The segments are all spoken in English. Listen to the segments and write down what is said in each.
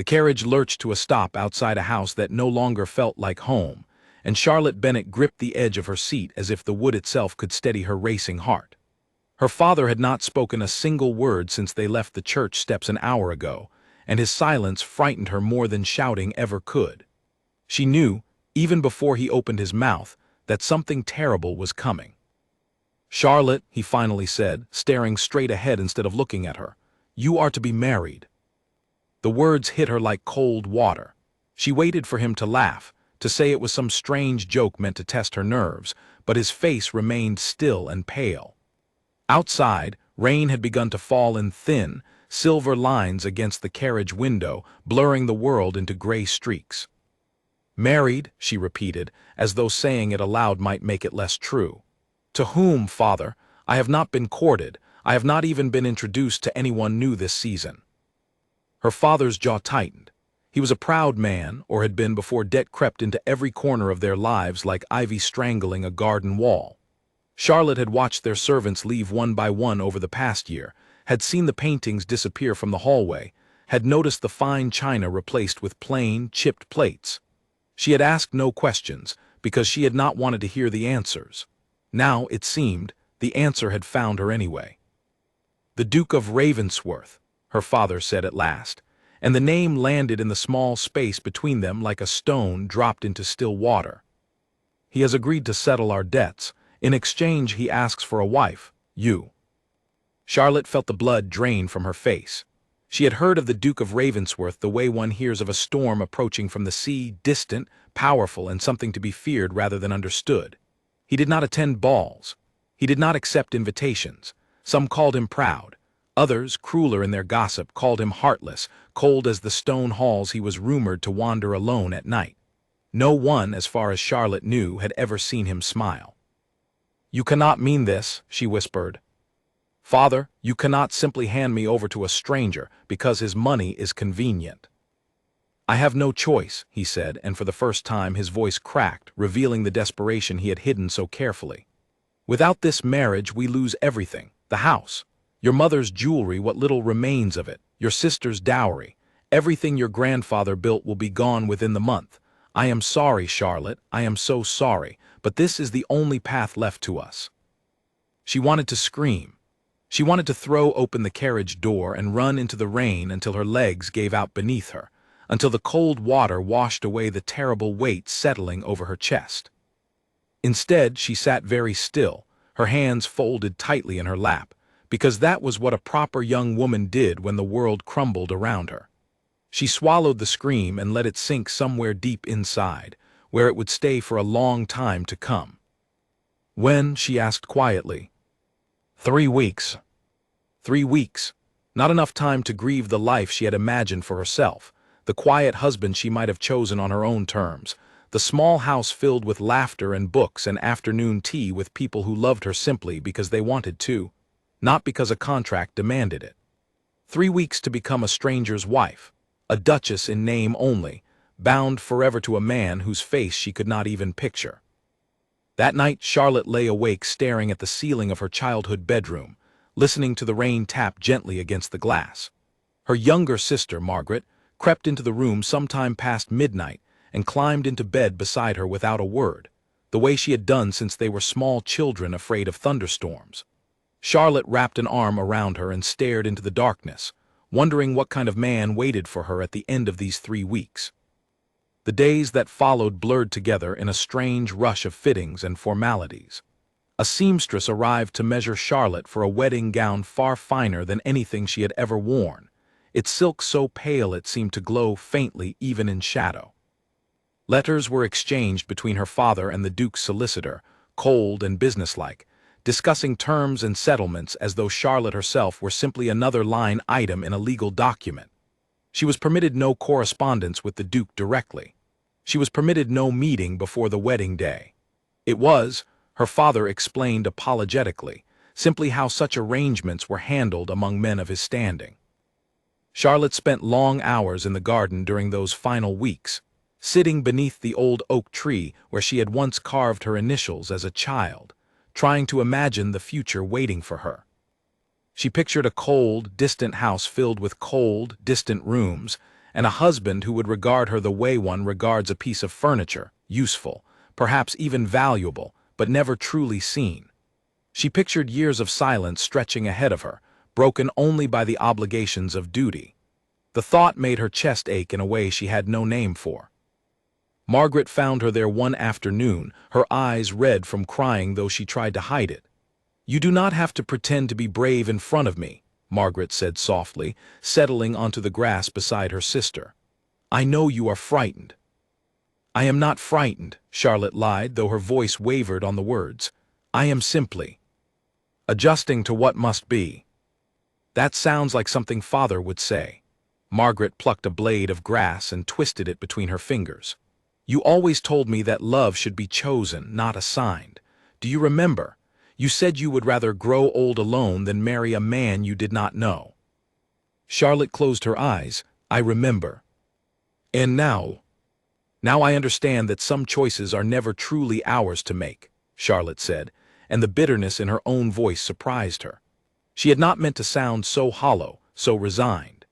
The carriage lurched to a stop outside a house that no longer felt like home, and Charlotte Bennet gripped the edge of her seat as if the wood itself could steady her racing heart. Her father had not spoken a single word since they left the church steps an hour ago, and his silence frightened her more than shouting ever could. She knew, even before he opened his mouth, that something terrible was coming. "Charlotte," he finally said, staring straight ahead instead of looking at her, "you are to be married." The words hit her like cold water. She waited for him to laugh, to say it was some strange joke meant to test her nerves, but his face remained still and pale. Outside, rain had begun to fall in thin, silver lines against the carriage window, blurring the world into gray streaks. "Married," she repeated, as though saying it aloud might make it less true. "To whom, father? I have not been courted. I have not even been introduced to anyone new this season." Her father's jaw tightened. He was a proud man, or had been before debt crept into every corner of their lives like ivy strangling a garden wall. Charlotte had watched their servants leave one by one over the past year, had seen the paintings disappear from the hallway, had noticed the fine china replaced with plain, chipped plates. She had asked no questions, because she had not wanted to hear the answers. Now, it seemed, the answer had found her anyway. "The Duke of Ravensworth," her father said at last, and the name landed in the small space between them like a stone dropped into still water. "He has agreed to settle our debts. In exchange, he asks for a wife, you." Charlotte felt the blood drain from her face. She had heard of the Duke of Ravensworth the way one hears of a storm approaching from the sea, distant, powerful, and something to be feared rather than understood. He did not attend balls. He did not accept invitations. Some called him proud. Others, crueler in their gossip, called him heartless, cold as the stone halls he was rumored to wander alone at night. No one, as far as Charlotte knew, had ever seen him smile. "You cannot mean this," she whispered. "Father, you cannot simply hand me over to a stranger because his money is convenient." "I have no choice," he said, and for the first time his voice cracked, revealing the desperation he had hidden so carefully. "Without this marriage we lose everything, the house, your mother's jewelry, what little remains of it, your sister's dowry. Everything your grandfather built will be gone within the month. I am sorry, Charlotte, I am so sorry, but this is the only path left to us." She wanted to scream. She wanted to throw open the carriage door and run into the rain until her legs gave out beneath her, until the cold water washed away the terrible weight settling over her chest. Instead, she sat very still, her hands folded tightly in her lap, because that was what a proper young woman did when the world crumbled around her. She swallowed the scream and let it sink somewhere deep inside, where it would stay for a long time to come. "When?" she asked quietly. 3 weeks. 3 weeks. Not enough time to grieve the life she had imagined for herself, the quiet husband she might have chosen on her own terms, the small house filled with laughter and books and afternoon tea with people who loved her simply because they wanted to, not because a contract demanded it. 3 weeks to become a stranger's wife, a duchess in name only, bound forever to a man whose face she could not even picture. That night Charlotte lay awake staring at the ceiling of her childhood bedroom, listening to the rain tap gently against the glass. Her younger sister, Margaret, crept into the room sometime past midnight and climbed into bed beside her without a word, the way she had done since they were small children afraid of thunderstorms. Charlotte wrapped an arm around her and stared into the darkness, wondering what kind of man waited for her at the end of these 3 weeks. The days that followed blurred together in a strange rush of fittings and formalities. A seamstress arrived to measure Charlotte for a wedding gown far finer than anything she had ever worn, its silk so pale it seemed to glow faintly even in shadow. Letters were exchanged between her father and the Duke's solicitor, cold and businesslike, discussing terms and settlements as though Charlotte herself were simply another line item in a legal document. She was permitted no correspondence with the Duke directly. She was permitted no meeting before the wedding day. It was, her father explained apologetically, simply how such arrangements were handled among men of his standing. Charlotte spent long hours in the garden during those final weeks, sitting beneath the old oak tree where she had once carved her initials as a child, trying to imagine the future waiting for her. She pictured a cold, distant house filled with cold, distant rooms, and a husband who would regard her the way one regards a piece of furniture, useful, perhaps even valuable, but never truly seen. She pictured years of silence stretching ahead of her, broken only by the obligations of duty. The thought made her chest ache in a way she had no name for. Margaret found her there one afternoon, her eyes red from crying though she tried to hide it. "You do not have to pretend to be brave in front of me," Margaret said softly, settling onto the grass beside her sister. "I know you are frightened." "I am not frightened," Charlotte lied, though her voice wavered on the words. "I am simply adjusting to what must be." "That sounds like something Father would say." Margaret plucked a blade of grass and twisted it between her fingers. "You always told me that love should be chosen, not assigned. Do you remember? You said you would rather grow old alone than marry a man you did not know." Charlotte closed her eyes. "I remember. And now I understand that some choices are never truly ours to make," Charlotte said, and the bitterness in her own voice surprised her. She had not meant to sound so hollow, so resigned.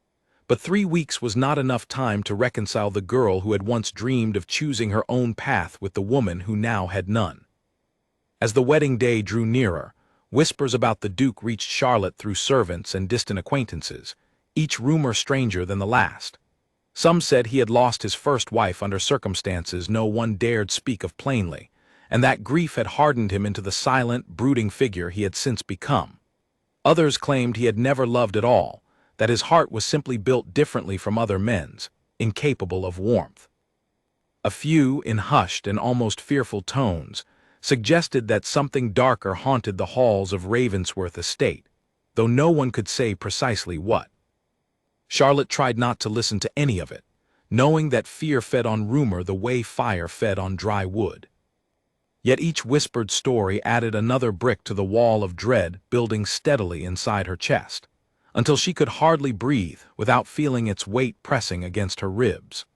But 3 weeks was not enough time to reconcile the girl who had once dreamed of choosing her own path with the woman who now had none. As the wedding day drew nearer, whispers about the Duke reached Charlotte through servants and distant acquaintances, each rumor stranger than the last. Some said he had lost his first wife under circumstances no one dared speak of plainly, and that grief had hardened him into the silent, brooding figure he had since become. Others claimed he had never loved at all, that his heart was simply built differently from other men's, incapable of warmth. A few, in hushed and almost fearful tones, suggested that something darker haunted the halls of Ravensworth Estate, though no one could say precisely what. Charlotte tried not to listen to any of it, knowing that fear fed on rumor the way fire fed on dry wood. Yet each whispered story added another brick to the wall of dread building steadily inside her chest, until she could hardly breathe without feeling its weight pressing against her ribs.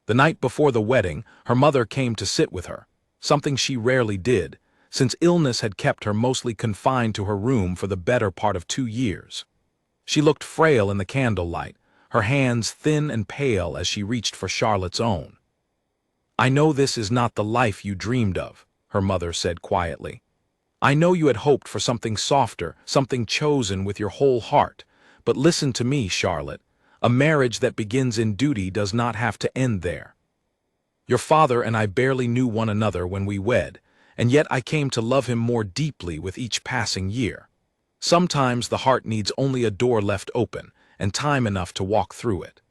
The night before the wedding, her mother came to sit with her, something she rarely did, since illness had kept her mostly confined to her room for the better part of 2 years. She looked frail in the candlelight, her hands thin and pale as she reached for Charlotte's own. "I know this is not the life you dreamed of," her mother said quietly. "I know you had hoped for something softer, something chosen with your whole heart, but listen to me, Charlotte. A marriage that begins in duty does not have to end there. Your father and I barely knew one another when we wed, and yet I came to love him more deeply with each passing year. Sometimes the heart needs only a door left open, and time enough to walk through it."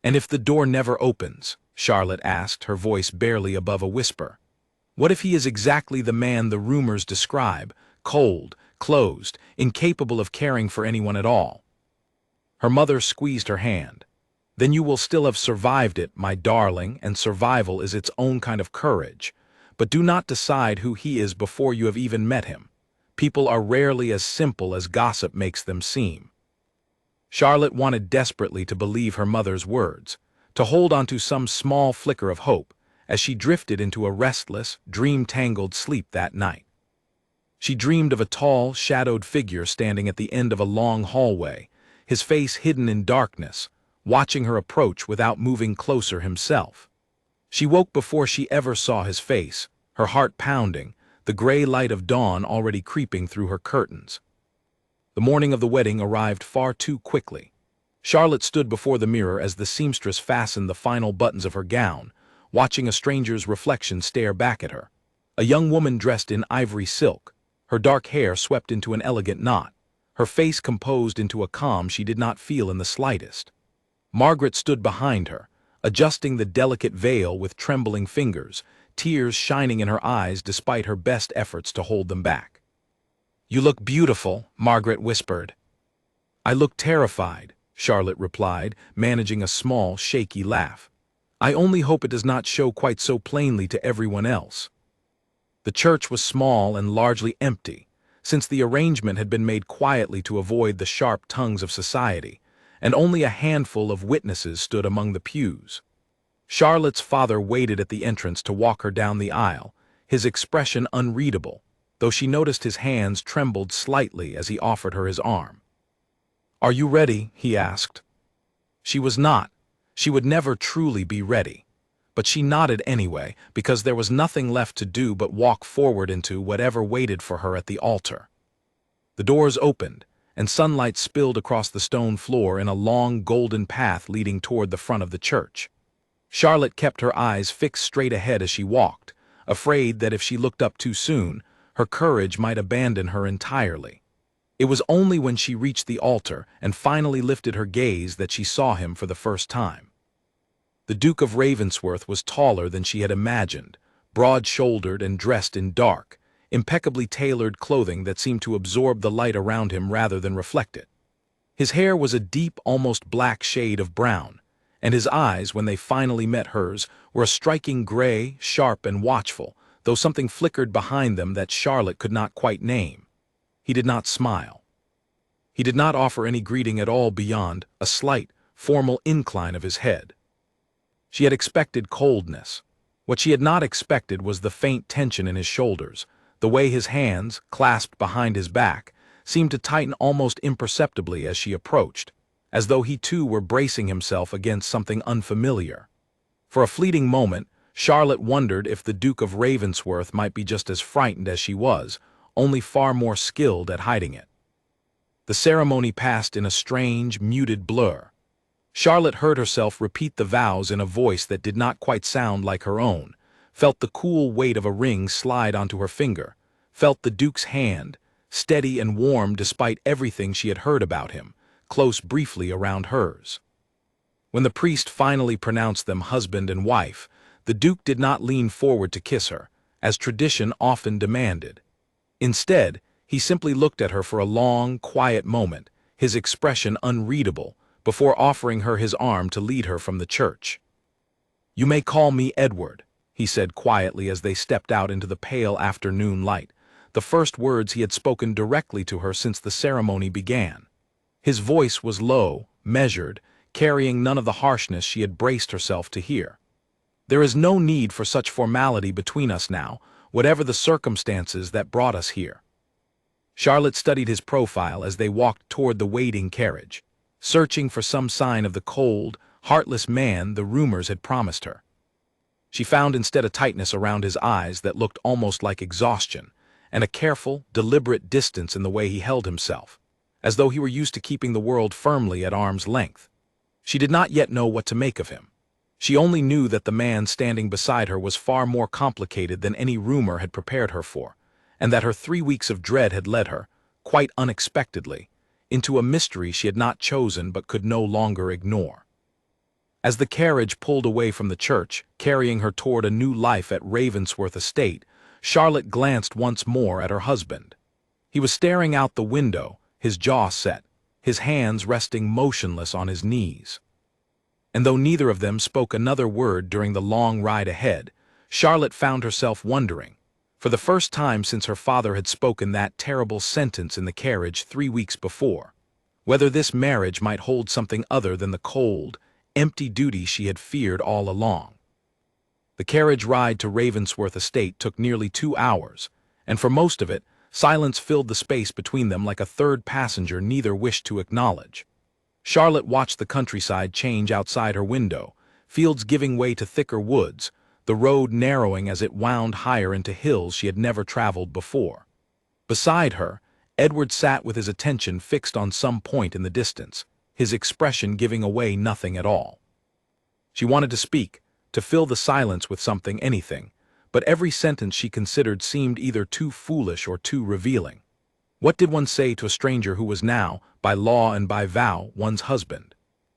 "And if the door never opens?" Charlotte asked, her voice barely above a whisper. "What if he is exactly the man the rumors describe, cold, closed, incapable of caring for anyone at all?" Her mother squeezed her hand. "Then you will still have survived it, my darling, and survival is its own kind of courage. But do not decide who he is before you have even met him. People are rarely as simple as gossip makes them seem." Charlotte wanted desperately to believe her mother's words, to hold on to some small flicker of hope, as she drifted into a restless, dream-tangled sleep that night. She dreamed of a tall, shadowed figure standing at the end of a long hallway, his face hidden in darkness, watching her approach without moving closer himself. She woke before she ever saw his face, her heart pounding, the gray light of dawn already creeping through her curtains. The morning of the wedding arrived far too quickly. Charlotte stood before the mirror as the seamstress fastened the final buttons of her gown, watching a stranger's reflection stare back at her. A young woman dressed in ivory silk, her dark hair swept into an elegant knot, her face composed into a calm she did not feel in the slightest. Margaret stood behind her, adjusting the delicate veil with trembling fingers, tears shining in her eyes despite her best efforts to hold them back. "You look beautiful," Margaret whispered. "I look terrified," Charlotte replied, managing a small, shaky laugh. "I only hope it does not show quite so plainly to everyone else." The church was small and largely empty, since the arrangement had been made quietly to avoid the sharp tongues of society, and only a handful of witnesses stood among the pews. Charlotte's father waited at the entrance to walk her down the aisle, his expression unreadable, though she noticed his hands trembled slightly as he offered her his arm. "Are you ready?" he asked. She was not, She would never truly be ready. But she nodded anyway, because there was nothing left to do but walk forward into whatever waited for her at the altar. The doors opened, and sunlight spilled across the stone floor in a long golden path leading toward the front of the church. Charlotte kept her eyes fixed straight ahead as she walked, afraid that if she looked up too soon, her courage might abandon her entirely. It was only when she reached the altar and finally lifted her gaze that she saw him for the first time. The Duke of Ravensworth was taller than she had imagined, broad-shouldered and dressed in dark, impeccably tailored clothing that seemed to absorb the light around him rather than reflect it. His hair was a deep, almost black shade of brown, and his eyes, when they finally met hers, were a striking gray, sharp and watchful, though something flickered behind them that Charlotte could not quite name. He did not smile. He did not offer any greeting at all beyond a slight, formal incline of his head. She had expected coldness. What she had not expected was the faint tension in his shoulders, the way his hands, clasped behind his back, seemed to tighten almost imperceptibly as she approached, as though he too were bracing himself against something unfamiliar. For a fleeting moment, Charlotte wondered if the Duke of Ravensworth might be just as frightened as she was, only far more skilled at hiding it. The ceremony passed in a strange, muted blur. Charlotte heard herself repeat the vows in a voice that did not quite sound like her own, felt the cool weight of a ring slide onto her finger, felt the Duke's hand, steady and warm despite everything she had heard about him, close briefly around hers. When the priest finally pronounced them husband and wife, the Duke did not lean forward to kiss her, as tradition often demanded. Instead, he simply looked at her for a long, quiet moment, his expression unreadable, before offering her his arm to lead her from the church. "You may call me Edward," he said quietly as they stepped out into the pale afternoon light, the first words he had spoken directly to her since the ceremony began. His voice was low, measured, carrying none of the harshness she had braced herself to hear. "There is no need for such formality between us now, whatever the circumstances that brought us here." Charlotte studied his profile as they walked toward the waiting carriage, searching for some sign of the cold, heartless man the rumors had promised her. She found instead a tightness around his eyes that looked almost like exhaustion, and a careful, deliberate distance in the way he held himself, as though he were used to keeping the world firmly at arm's length. She did not yet know what to make of him. She only knew that the man standing beside her was far more complicated than any rumor had prepared her for, and that her 3 weeks of dread had led her, quite unexpectedly, into a mystery she had not chosen but could no longer ignore. As the carriage pulled away from the church, carrying her toward a new life at Ravensworth Estate, Charlotte glanced once more at her husband. He was staring out the window, his jaw set, his hands resting motionless on his knees. And though neither of them spoke another word during the long ride ahead, Charlotte found herself wondering, for the first time since her father had spoken that terrible sentence in the carriage 3 weeks before, whether this marriage might hold something other than the cold, empty duty she had feared all along. The carriage ride to Ravensworth Estate took nearly 2 hours, and for most of it, silence filled the space between them like a third passenger neither wished to acknowledge. Charlotte watched the countryside change outside her window, fields giving way to thicker woods, the road narrowing as it wound higher into hills she had never traveled before. Beside her, Edward sat with his attention fixed on some point in the distance, his expression giving away nothing at all. She wanted to speak, to fill the silence with something, anything, but every sentence she considered seemed either too foolish or too revealing. What did one say to a stranger who was now, by law and by vow, one's husband?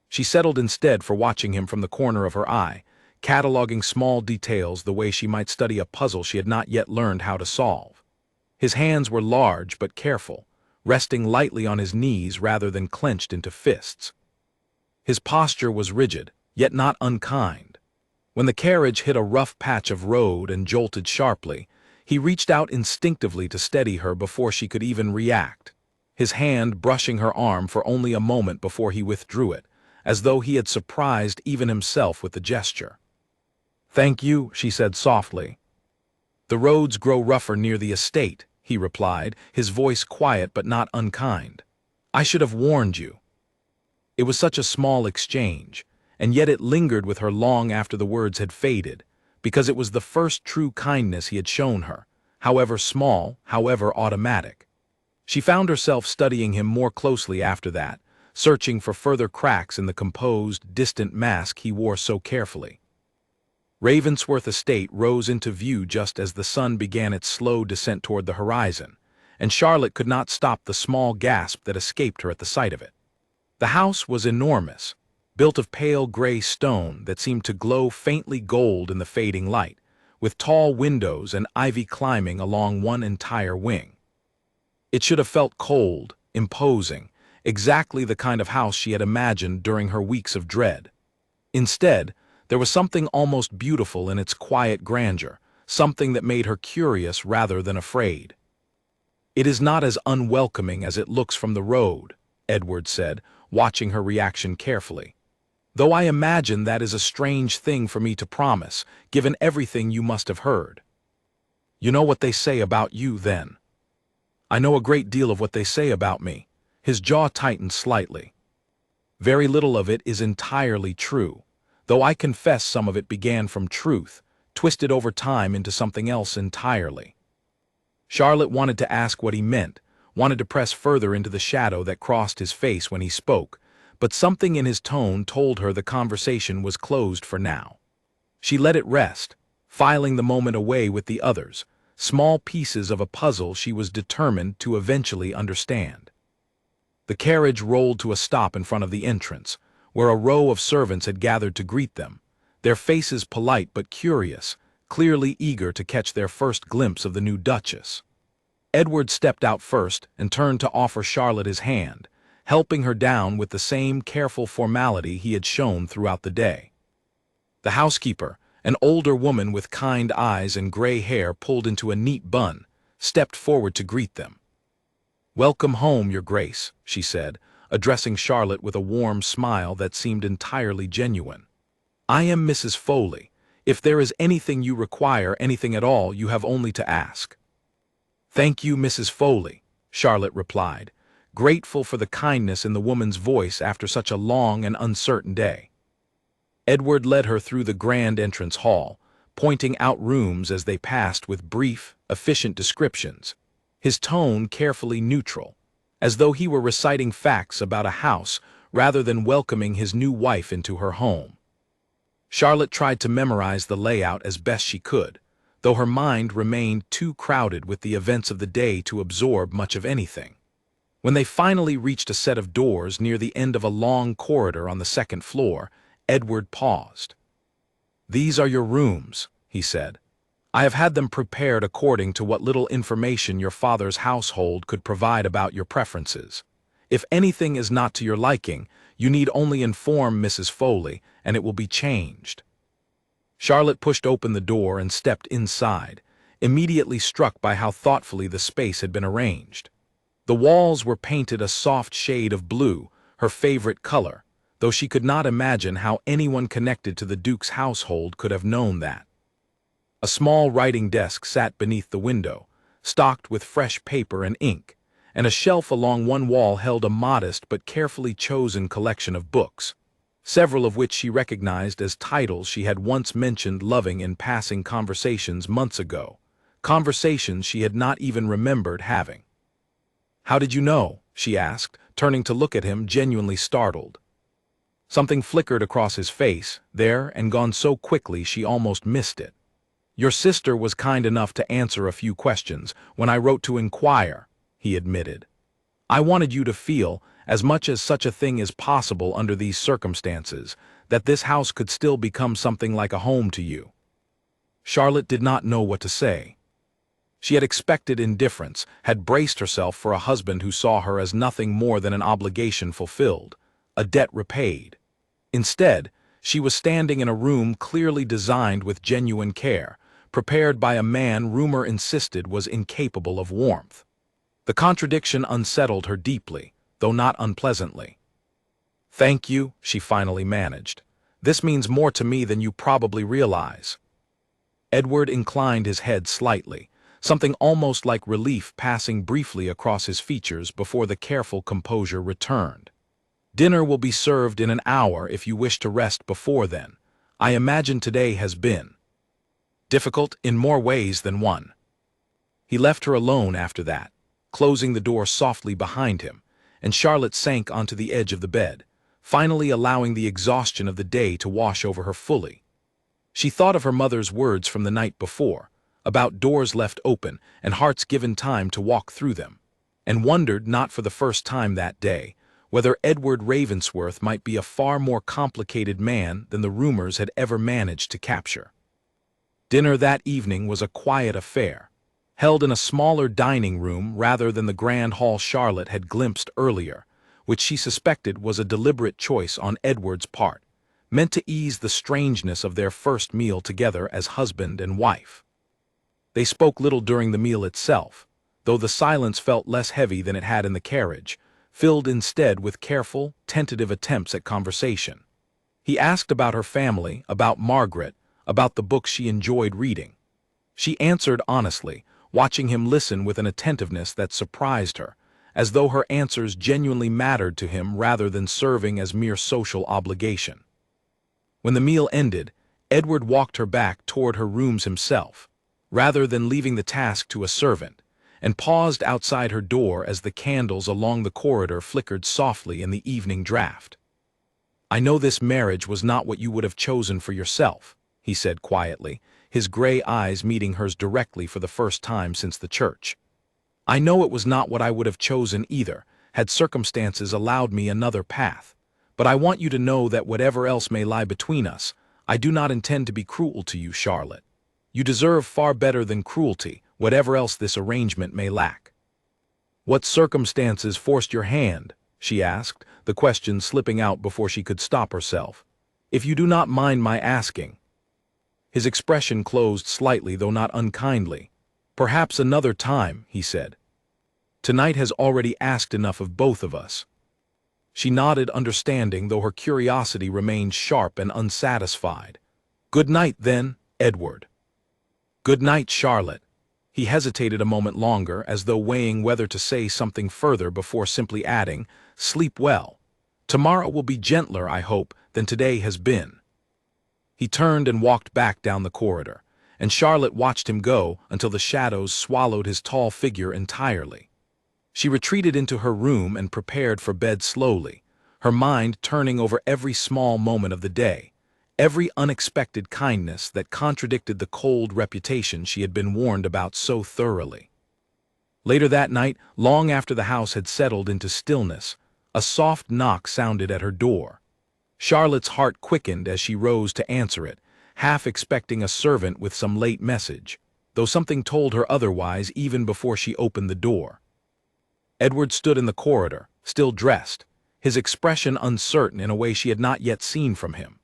She settled instead for watching him from the corner of her eye, cataloging small details the way she might study a puzzle she had not yet learned how to solve. His hands were large but careful, resting lightly on his knees rather than clenched into fists. His posture was rigid, yet not unkind. When the carriage hit a rough patch of road and jolted sharply, he reached out instinctively to steady her before she could even react, his hand brushing her arm for only a moment before he withdrew it, as though he had surprised even himself with the gesture. "Thank you," she said softly. "The roads grow rougher near the estate," he replied, his voice quiet but not unkind. "I should have warned you." It was such a small exchange, and yet it lingered with her long after the words had faded, because it was the first true kindness he had shown her, however small, however automatic. She found herself studying him more closely after that, searching for further cracks in the composed, distant mask he wore so carefully. Ravensworth Estate rose into view just as the sun began its slow descent toward the horizon, and Charlotte could not stop the small gasp that escaped her at the sight of it. The house was enormous, built of pale gray stone that seemed to glow faintly gold in the fading light, with tall windows and ivy climbing along one entire wing. It should have felt cold, imposing, exactly the kind of house she had imagined during her weeks of dread. Instead, there was something almost beautiful in its quiet grandeur, something that made her curious rather than afraid. "It is not as unwelcoming as it looks from the road," Edward said, watching her reaction carefully. "Though I imagine that is a strange thing for me to promise, given everything you must have heard." "You know what they say about you, then?" "I know a great deal of what they say about me." His jaw tightened slightly. "Very little of it is entirely true, though I confess some of it began from truth, twisted over time into something else entirely." Charlotte wanted to ask what he meant, wanted to press further into the shadow that crossed his face when he spoke, but something in his tone told her the conversation was closed for now. She let it rest, filing the moment away with the others, small pieces of a puzzle she was determined to eventually understand. The carriage rolled to a stop in front of the entrance, where a row of servants had gathered to greet them, their faces polite but curious, clearly eager to catch their first glimpse of the new Duchess. Edward stepped out first and turned to offer Charlotte his hand, helping her down with the same careful formality he had shown throughout the day. The housekeeper, an older woman with kind eyes and gray hair pulled into a neat bun, stepped forward to greet them. "Welcome home, Your Grace," she said, addressing Charlotte with a warm smile that seemed entirely genuine. "I am Mrs. Foley. If there is anything you require, anything at all, you have only to ask." "Thank you, Mrs. Foley," Charlotte replied, grateful for the kindness in the woman's voice after such a long and uncertain day. Edward led her through the grand entrance hall, pointing out rooms as they passed with brief, efficient descriptions, his tone carefully neutral, as though he were reciting facts about a house rather than welcoming his new wife into her home. Charlotte tried to memorize the layout as best she could, though her mind remained too crowded with the events of the day to absorb much of anything. When they finally reached a set of doors near the end of a long corridor on the second floor, Edward paused. "These are your rooms," he said. "I have had them prepared according to what little information your father's household could provide about your preferences. If anything is not to your liking, you need only inform Mrs. Foley, and it will be changed." Charlotte pushed open the door and stepped inside, immediately struck by how thoughtfully the space had been arranged. The walls were painted a soft shade of blue, her favorite color, though she could not imagine how anyone connected to the Duke's household could have known that. A small writing desk sat beneath the window, stocked with fresh paper and ink, and a shelf along one wall held a modest but carefully chosen collection of books, several of which she recognized as titles she had once mentioned loving in passing conversations months ago, conversations she had not even remembered having. "How did you know?" she asked, turning to look at him, genuinely startled. Something flickered across his face, there and gone so quickly she almost missed it. "Your sister was kind enough to answer a few questions when I wrote to inquire," he admitted. "I wanted you to feel, as much as such a thing is possible under these circumstances, that this house could still become something like a home to you." Charlotte did not know what to say. She had expected indifference, had braced herself for a husband who saw her as nothing more than an obligation fulfilled, a debt repaid. Instead, she was standing in a room clearly designed with genuine care, prepared by a man rumor insisted was incapable of warmth. The contradiction unsettled her deeply, though not unpleasantly. "Thank you," she finally managed. "This means more to me than you probably realize." Edward inclined his head slightly, something almost like relief passing briefly across his features before the careful composure returned. Dinner will be served in an hour if you wish to rest before then. I imagine today has been difficult in more ways than one. He left her alone after that, closing the door softly behind him, and Charlotte sank onto the edge of the bed, finally allowing the exhaustion of the day to wash over her fully. She thought of her mother's words from the night before, about doors left open and hearts given time to walk through them, and wondered, not for the first time that day, whether Edward Ravensworth might be a far more complicated man than the rumors had ever managed to capture. Dinner that evening was a quiet affair, held in a smaller dining room rather than the grand hall Charlotte had glimpsed earlier, which she suspected was a deliberate choice on Edward's part, meant to ease the strangeness of their first meal together as husband and wife. They spoke little during the meal itself, though the silence felt less heavy than it had in the carriage, filled instead with careful, tentative attempts at conversation. He asked about her family, about Margaret, about the books she enjoyed reading. She answered honestly, watching him listen with an attentiveness that surprised her, as though her answers genuinely mattered to him rather than serving as mere social obligation. When the meal ended, Edward walked her back toward her rooms himself, rather than leaving the task to a servant, and paused outside her door as the candles along the corridor flickered softly in the evening draught. "I know this marriage was not what you would have chosen for yourself," he said quietly, his gray eyes meeting hers directly for the first time since the church. "I know it was not what I would have chosen either, had circumstances allowed me another path, but I want you to know that whatever else may lie between us, I do not intend to be cruel to you, Charlotte. You deserve far better than cruelty, whatever else this arrangement may lack." "What circumstances forced your hand?" she asked, the question slipping out before she could stop herself. "If you do not mind my asking." His expression closed slightly, though not unkindly. "Perhaps another time," he said. "Tonight has already asked enough of both of us." She nodded, understanding, though her curiosity remained sharp and unsatisfied. "Good night, then, Edward." "Good night, Charlotte." He hesitated a moment longer, as though weighing whether to say something further before simply adding, "Sleep well. Tomorrow will be gentler, I hope, than today has been." He turned and walked back down the corridor, and Charlotte watched him go until the shadows swallowed his tall figure entirely. She retreated into her room and prepared for bed slowly, her mind turning over every small moment of the day, every unexpected kindness that contradicted the cold reputation she had been warned about so thoroughly. Later that night, long after the house had settled into stillness, a soft knock sounded at her door. Charlotte's heart quickened as she rose to answer it, half expecting a servant with some late message, though something told her otherwise even before she opened the door. Edward stood in the corridor, still dressed, his expression uncertain in a way she had not yet seen from him.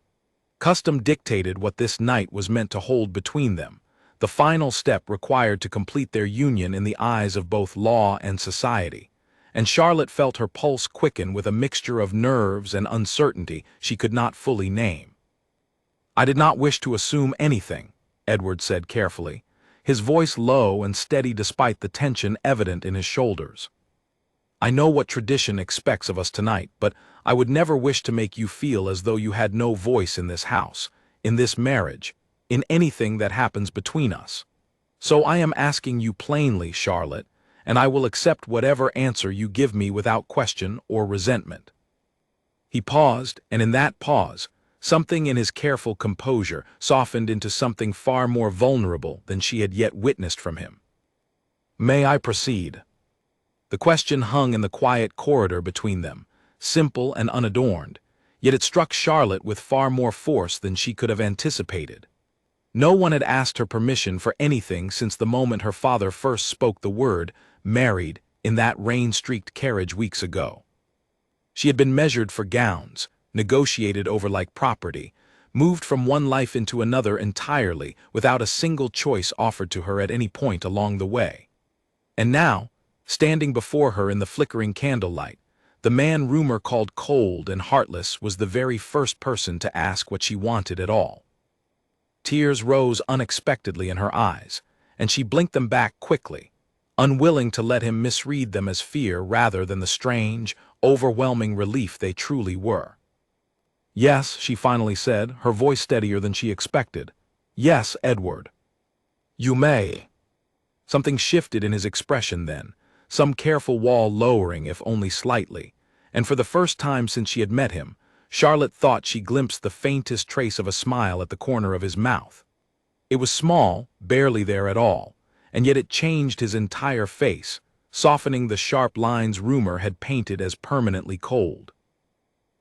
Custom dictated what this night was meant to hold between them, the final step required to complete their union in the eyes of both law and society, and Charlotte felt her pulse quicken with a mixture of nerves and uncertainty she could not fully name. "I did not wish to assume anything," Edward said carefully, his voice low and steady despite the tension evident in his shoulders. "I know what tradition expects of us tonight, but I would never wish to make you feel as though you had no voice in this house, in this marriage, in anything that happens between us. So I am asking you plainly, Charlotte, and I will accept whatever answer you give me without question or resentment." He paused, and in that pause, something in his careful composure softened into something far more vulnerable than she had yet witnessed from him. "May I proceed?" The question hung in the quiet corridor between them, simple and unadorned, yet it struck Charlotte with far more force than she could have anticipated. No one had asked her permission for anything since the moment her father first spoke the word "married" in that rain-streaked carriage weeks ago. She had been measured for gowns, negotiated over like property, moved from one life into another entirely without a single choice offered to her at any point along the way. And now, standing before her in the flickering candlelight, the man rumor called cold and heartless was the very first person to ask what she wanted at all. Tears rose unexpectedly in her eyes, and she blinked them back quickly, unwilling to let him misread them as fear rather than the strange, overwhelming relief they truly were. "Yes," she finally said, her voice steadier than she expected. "Yes, Edward. You may." Something shifted in his expression then, some careful wall lowering if only slightly, and for the first time since she had met him, Charlotte thought she glimpsed the faintest trace of a smile at the corner of his mouth. It was small, barely there at all, and yet it changed his entire face, softening the sharp lines rumor had painted as permanently cold.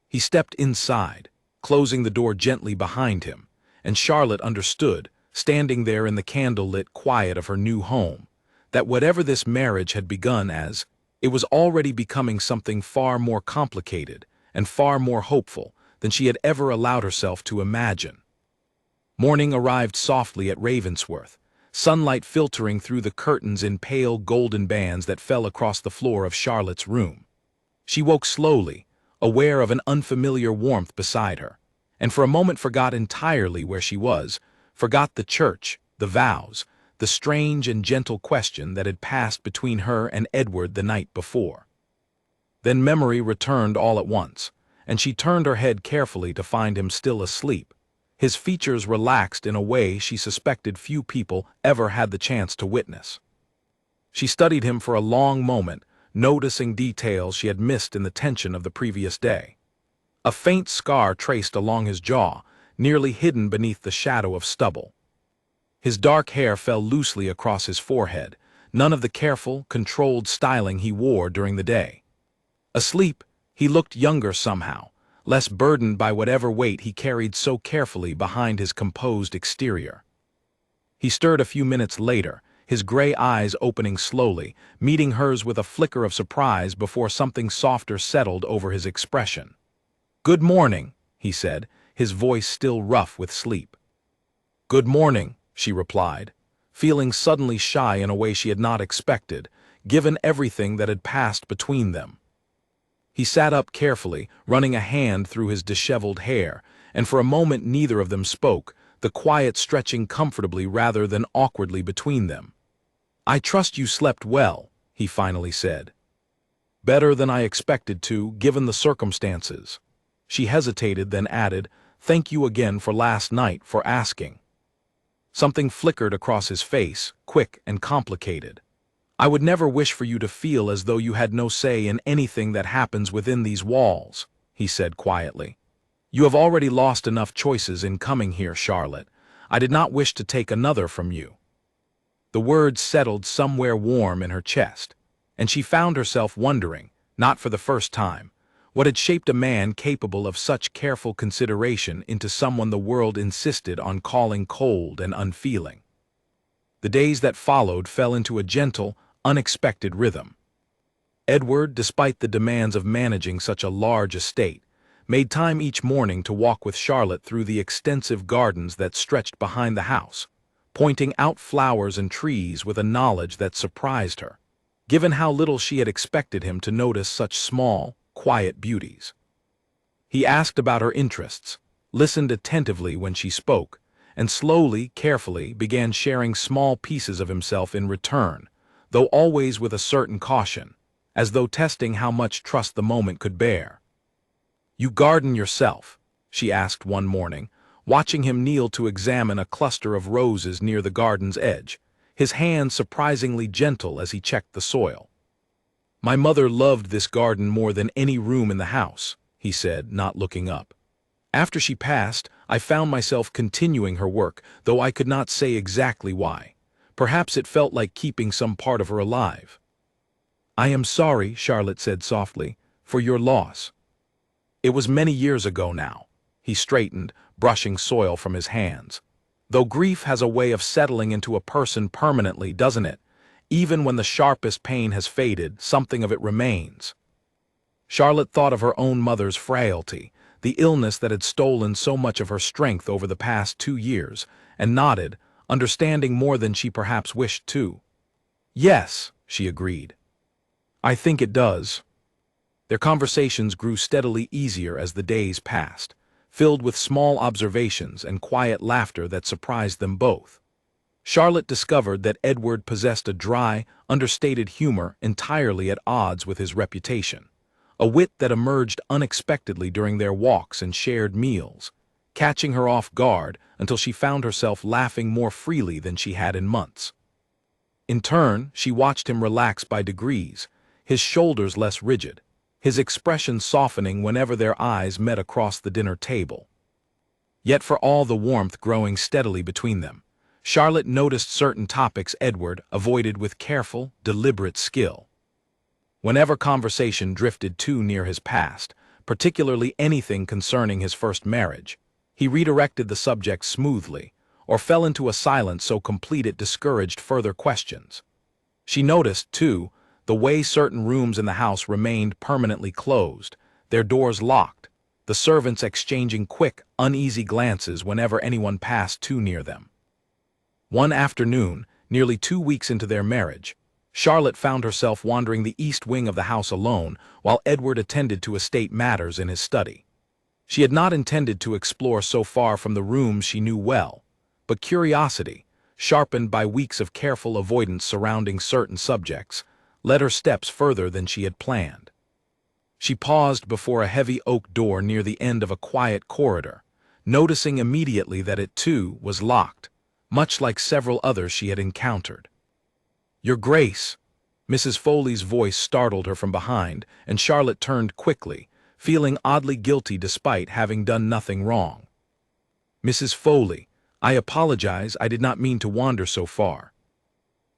He stepped inside, closing the door gently behind him, and Charlotte understood, standing there in the candle-lit quiet of her new home, that whatever this marriage had begun as, it was already becoming something far more complicated and far more hopeful than she had ever allowed herself to imagine. Morning arrived softly at Ravensworth, sunlight filtering through the curtains in pale golden bands that fell across the floor of Charlotte's room. She woke slowly, aware of an unfamiliar warmth beside her, and for a moment forgot entirely where she was, forgot the church, the vows, the strange and gentle question that had passed between her and Edward the night before. Then memory returned all at once, and she turned her head carefully to find him still asleep, his features relaxed in a way she suspected few people ever had the chance to witness. She studied him for a long moment, noticing details she had missed in the tension of the previous day. A faint scar traced along his jaw, nearly hidden beneath the shadow of stubble. His dark hair fell loosely across his forehead, none of the careful, controlled styling he wore during the day. Asleep, he looked younger somehow, less burdened by whatever weight he carried so carefully behind his composed exterior. He stirred a few minutes later, his gray eyes opening slowly, meeting hers with a flicker of surprise before something softer settled over his expression. "Good morning," he said, his voice still rough with sleep. "Good morning," she replied, feeling suddenly shy in a way she had not expected, given everything that had passed between them. He sat up carefully, running a hand through his disheveled hair, and for a moment neither of them spoke, the quiet stretching comfortably rather than awkwardly between them. "I trust you slept well," he finally said. "Better than I expected to, given the circumstances." She hesitated, then added, "Thank you again for last night, for asking." Something flickered across his face, quick and complicated. "I would never wish for you to feel as though you had no say in anything that happens within these walls," he said quietly. "You have already lost enough choices in coming here, Charlotte. I did not wish to take another from you." The words settled somewhere warm in her chest, and she found herself wondering, not for the first time, what had shaped a man capable of such careful consideration into someone the world insisted on calling cold and unfeeling. The days that followed fell into a gentle, unexpected rhythm. Edward, despite the demands of managing such a large estate, made time each morning to walk with Charlotte through the extensive gardens that stretched behind the house, pointing out flowers and trees with a knowledge that surprised her, given how little she had expected him to notice such small, quiet beauties. He asked about her interests, listened attentively when she spoke, and slowly, carefully began sharing small pieces of himself in return, though always with a certain caution, as though testing how much trust the moment could bear. "You garden yourself?" she asked one morning, watching him kneel to examine a cluster of roses near the garden's edge, his hand surprisingly gentle as he checked the soil. "My mother loved this garden more than any room in the house," he said, not looking up. "After she passed, I found myself continuing her work, though I could not say exactly why. Perhaps it felt like keeping some part of her alive." "I am sorry," Charlotte said softly, "for your loss." It was many years ago now. He straightened, brushing soil from his hands. "Though grief has a way of settling into a person permanently, doesn't it? Even when the sharpest pain has faded, something of it remains." Charlotte thought of her own mother's frailty, the illness that had stolen so much of her strength over the past 2 years, and nodded, understanding more than she perhaps wished to. "Yes," she agreed. "I think it does." Their conversations grew steadily easier as the days passed, filled with small observations and quiet laughter that surprised them both. Charlotte discovered that Edward possessed a dry, understated humor entirely at odds with his reputation, a wit that emerged unexpectedly during their walks and shared meals, catching her off guard until she found herself laughing more freely than she had in months. In turn, she watched him relax by degrees, his shoulders less rigid, his expression softening whenever their eyes met across the dinner table. Yet for all the warmth growing steadily between them, Charlotte noticed certain topics Edward avoided with careful, deliberate skill. Whenever conversation drifted too near his past, particularly anything concerning his first marriage, he redirected the subject smoothly, or fell into a silence so complete it discouraged further questions. She noticed, too, the way certain rooms in the house remained permanently closed, their doors locked, the servants exchanging quick, uneasy glances whenever anyone passed too near them. One afternoon, nearly 2 weeks into their marriage, Charlotte found herself wandering the east wing of the house alone while Edward attended to estate matters in his study. She had not intended to explore so far from the rooms she knew well, but curiosity, sharpened by weeks of careful avoidance surrounding certain subjects, led her steps further than she had planned. She paused before a heavy oak door near the end of a quiet corridor, noticing immediately that it, too, was locked, much like several others she had encountered. "Your Grace!" Mrs. Foley's voice startled her from behind, and Charlotte turned quickly, feeling oddly guilty despite having done nothing wrong. "Mrs. Foley, I apologize, I did not mean to wander so far."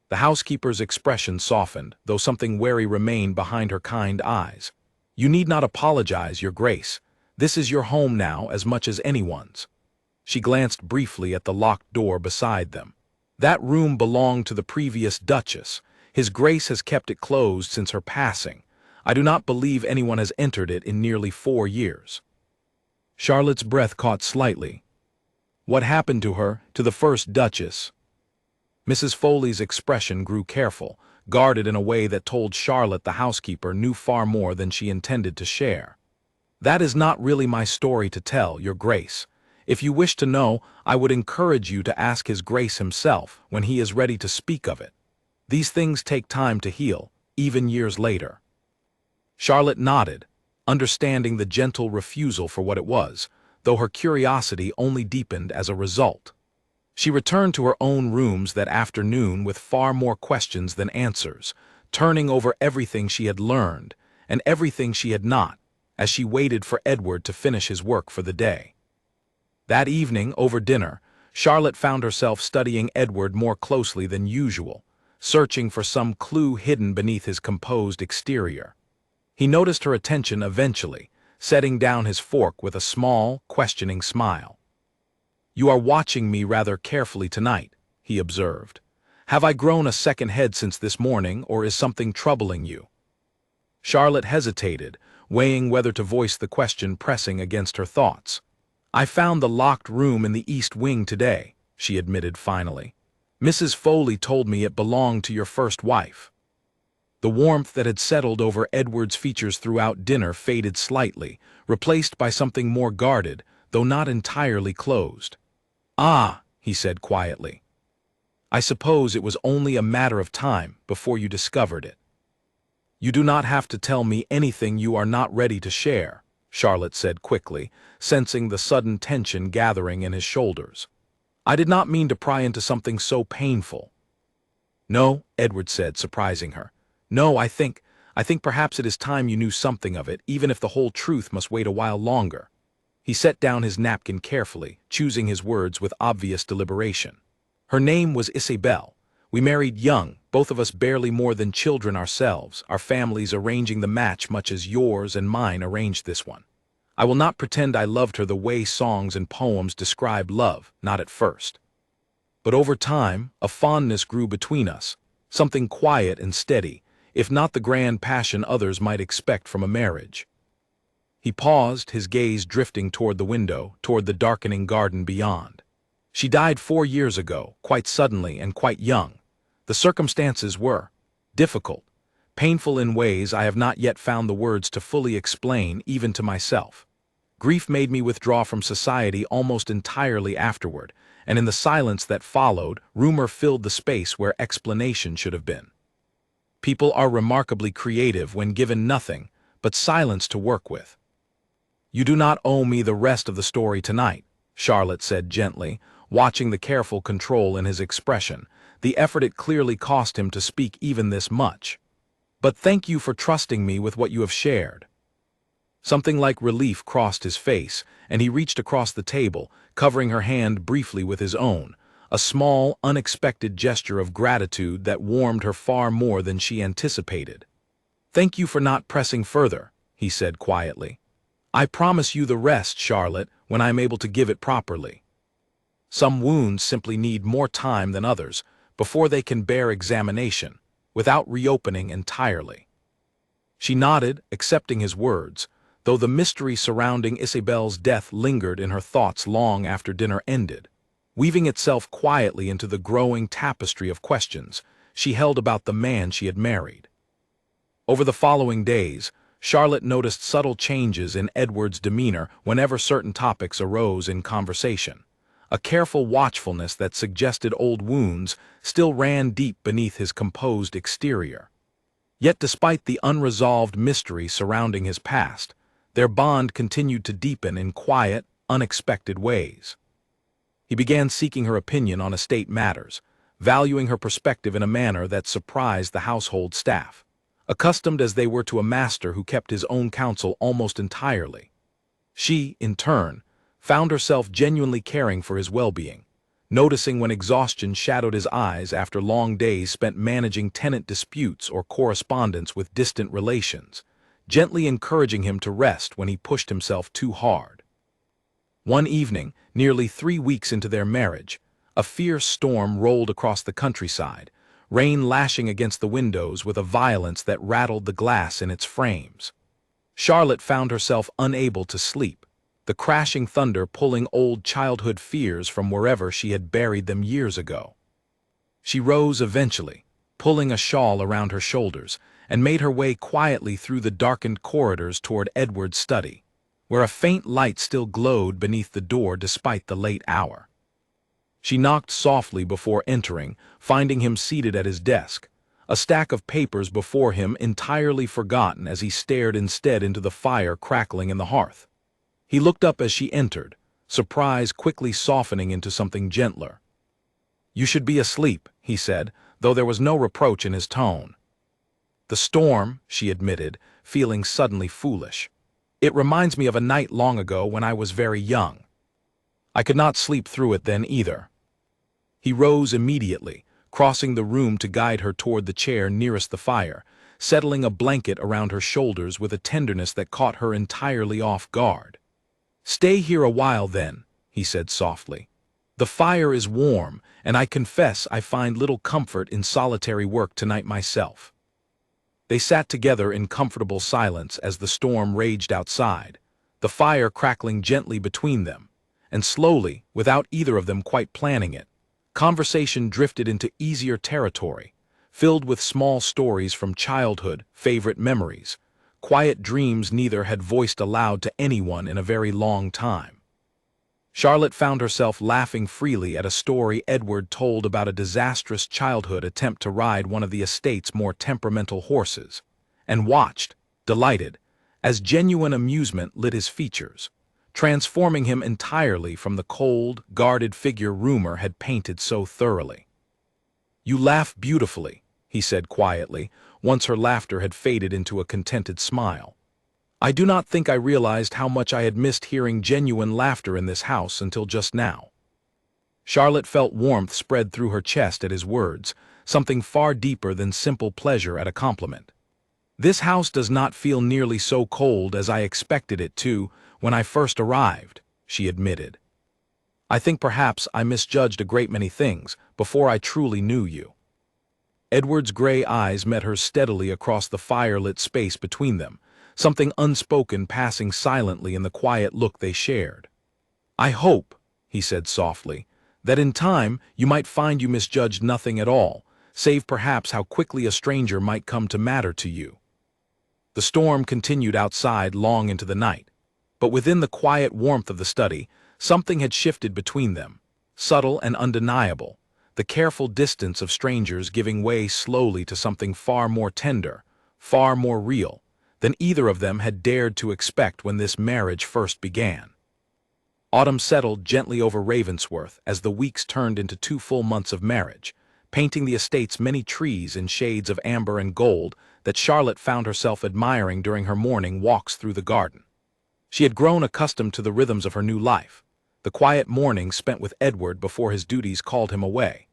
The housekeeper's expression softened, though something wary remained behind her kind eyes. "You need not apologize, Your Grace. This is your home now as much as anyone's." She glanced briefly at the locked door beside them. "That room belonged to the previous Duchess. His Grace has kept it closed since her passing. I do not believe anyone has entered it in nearly 4 years." Charlotte's breath caught slightly. "What happened to her, to the first Duchess?" Mrs. Foley's expression grew careful, guarded in a way that told Charlotte the housekeeper knew far more than she intended to share. "That is not really my story to tell, Your Grace. If you wish to know, I would encourage you to ask His Grace himself when he is ready to speak of it. These things take time to heal, even years later." Charlotte nodded, understanding the gentle refusal for what it was, though her curiosity only deepened as a result. She returned to her own rooms that afternoon with far more questions than answers, turning over everything she had learned and everything she had not, as she waited for Edward to finish his work for the day. That evening, over dinner, Charlotte found herself studying Edward more closely than usual, searching for some clue hidden beneath his composed exterior. He noticed her attention eventually, setting down his fork with a small, questioning smile. "You are watching me rather carefully tonight," he observed. "Have I grown a second head since this morning, or is something troubling you?" Charlotte hesitated, weighing whether to voice the question pressing against her thoughts. "I found the locked room in the east wing today," she admitted finally. "Mrs. Foley told me it belonged to your first wife." The warmth that had settled over Edward's features throughout dinner faded slightly, replaced by something more guarded, though not entirely closed. "Ah," he said quietly. "I suppose it was only a matter of time before you discovered it." "You do not have to tell me anything you are not ready to share," Charlotte said quickly, sensing the sudden tension gathering in his shoulders. "I did not mean to pry into something so painful." "No," Edward said, surprising her. "No, I think perhaps it is time you knew something of it, even if the whole truth must wait a while longer." He set down his napkin carefully, choosing his words with obvious deliberation. "Her name was Isabel. We married young, both of us barely more than children ourselves, our families arranging the match much as yours and mine arranged this one. I will not pretend I loved her the way songs and poems describe love, not at first. But over time, a fondness grew between us, something quiet and steady, if not the grand passion others might expect from a marriage." He paused, his gaze drifting toward the window, toward the darkening garden beyond. "She died 4 years ago, quite suddenly and quite young. The circumstances were difficult, painful in ways I have not yet found the words to fully explain even to myself. Grief made me withdraw from society almost entirely afterward, and in the silence that followed, rumor filled the space where explanation should have been. People are remarkably creative when given nothing but silence to work with. "You do not owe me the rest of the story tonight," Charlotte said gently, watching the careful control in his expression, the effort it clearly cost him to speak even this much. "But thank you for trusting me with what you have shared." Something like relief crossed his face, and he reached across the table, covering her hand briefly with his own, a small, unexpected gesture of gratitude that warmed her far more than she anticipated. "Thank you for not pressing further," he said quietly. "I promise you the rest, Charlotte, when I am able to give it properly. Some wounds simply need more time than others before they can bear examination, without reopening entirely." She nodded, accepting his words, though the mystery surrounding Isabel's death lingered in her thoughts long after dinner ended, weaving itself quietly into the growing tapestry of questions she held about the man she had married. Over the following days, Charlotte noticed subtle changes in Edward's demeanor whenever certain topics arose in conversation. A careful watchfulness that suggested old wounds still ran deep beneath his composed exterior. Yet despite the unresolved mystery surrounding his past, their bond continued to deepen in quiet, unexpected ways. He began seeking her opinion on estate matters, valuing her perspective in a manner that surprised the household staff, accustomed as they were to a master who kept his own counsel almost entirely. She, in turn, found herself genuinely caring for his well-being, noticing when exhaustion shadowed his eyes after long days spent managing tenant disputes or correspondence with distant relations, gently encouraging him to rest when he pushed himself too hard. One evening, nearly 3 weeks into their marriage, a fierce storm rolled across the countryside, rain lashing against the windows with a violence that rattled the glass in its frames. Charlotte found herself unable to sleep, the crashing thunder pulling old childhood fears from wherever she had buried them years ago. She rose eventually, pulling a shawl around her shoulders, and made her way quietly through the darkened corridors toward Edward's study, where a faint light still glowed beneath the door despite the late hour. She knocked softly before entering, finding him seated at his desk, a stack of papers before him entirely forgotten as he stared instead into the fire crackling in the hearth. He looked up as she entered, surprise quickly softening into something gentler. "You should be asleep," he said, though there was no reproach in his tone. "The storm," she admitted, feeling suddenly foolish. "It reminds me of a night long ago when I was very young. I could not sleep through it then either." He rose immediately, crossing the room to guide her toward the chair nearest the fire, settling a blanket around her shoulders with a tenderness that caught her entirely off guard. "Stay here a while then," he said softly. "The fire is warm, and I confess I find little comfort in solitary work tonight myself." They sat together in comfortable silence as the storm raged outside, the fire crackling gently between them, and slowly, without either of them quite planning it, conversation drifted into easier territory, filled with small stories from childhood, favorite memories, quiet dreams neither had voiced aloud to anyone in a very long time. Charlotte found herself laughing freely at a story Edward told about a disastrous childhood attempt to ride one of the estate's more temperamental horses, and watched, delighted, as genuine amusement lit his features, transforming him entirely from the cold, guarded figure rumor had painted so thoroughly. "You laugh beautifully," he said quietly, once her laughter had faded into a contented smile. "I do not think I realized how much I had missed hearing genuine laughter in this house until just now." Charlotte felt warmth spread through her chest at his words, something far deeper than simple pleasure at a compliment. "This house does not feel nearly so cold as I expected it to when I first arrived," she admitted. "I think perhaps I misjudged a great many things before I truly knew you." Edward's gray eyes met hers steadily across the fire-lit space between them, something unspoken passing silently in the quiet look they shared. "I hope," he said softly, "that in time you might find you misjudged nothing at all, save perhaps how quickly a stranger might come to matter to you." The storm continued outside long into the night, but within the quiet warmth of the study, something had shifted between them, subtle and undeniable, the careful distance of strangers giving way slowly to something far more tender, far more real, than either of them had dared to expect when this marriage first began. Autumn settled gently over Ravensworth as the weeks turned into 2 full months of marriage, painting the estate's many trees in shades of amber and gold that Charlotte found herself admiring during her morning walks through the garden. She had grown accustomed to the rhythms of her new life, the quiet mornings spent with Edward before his duties called him away,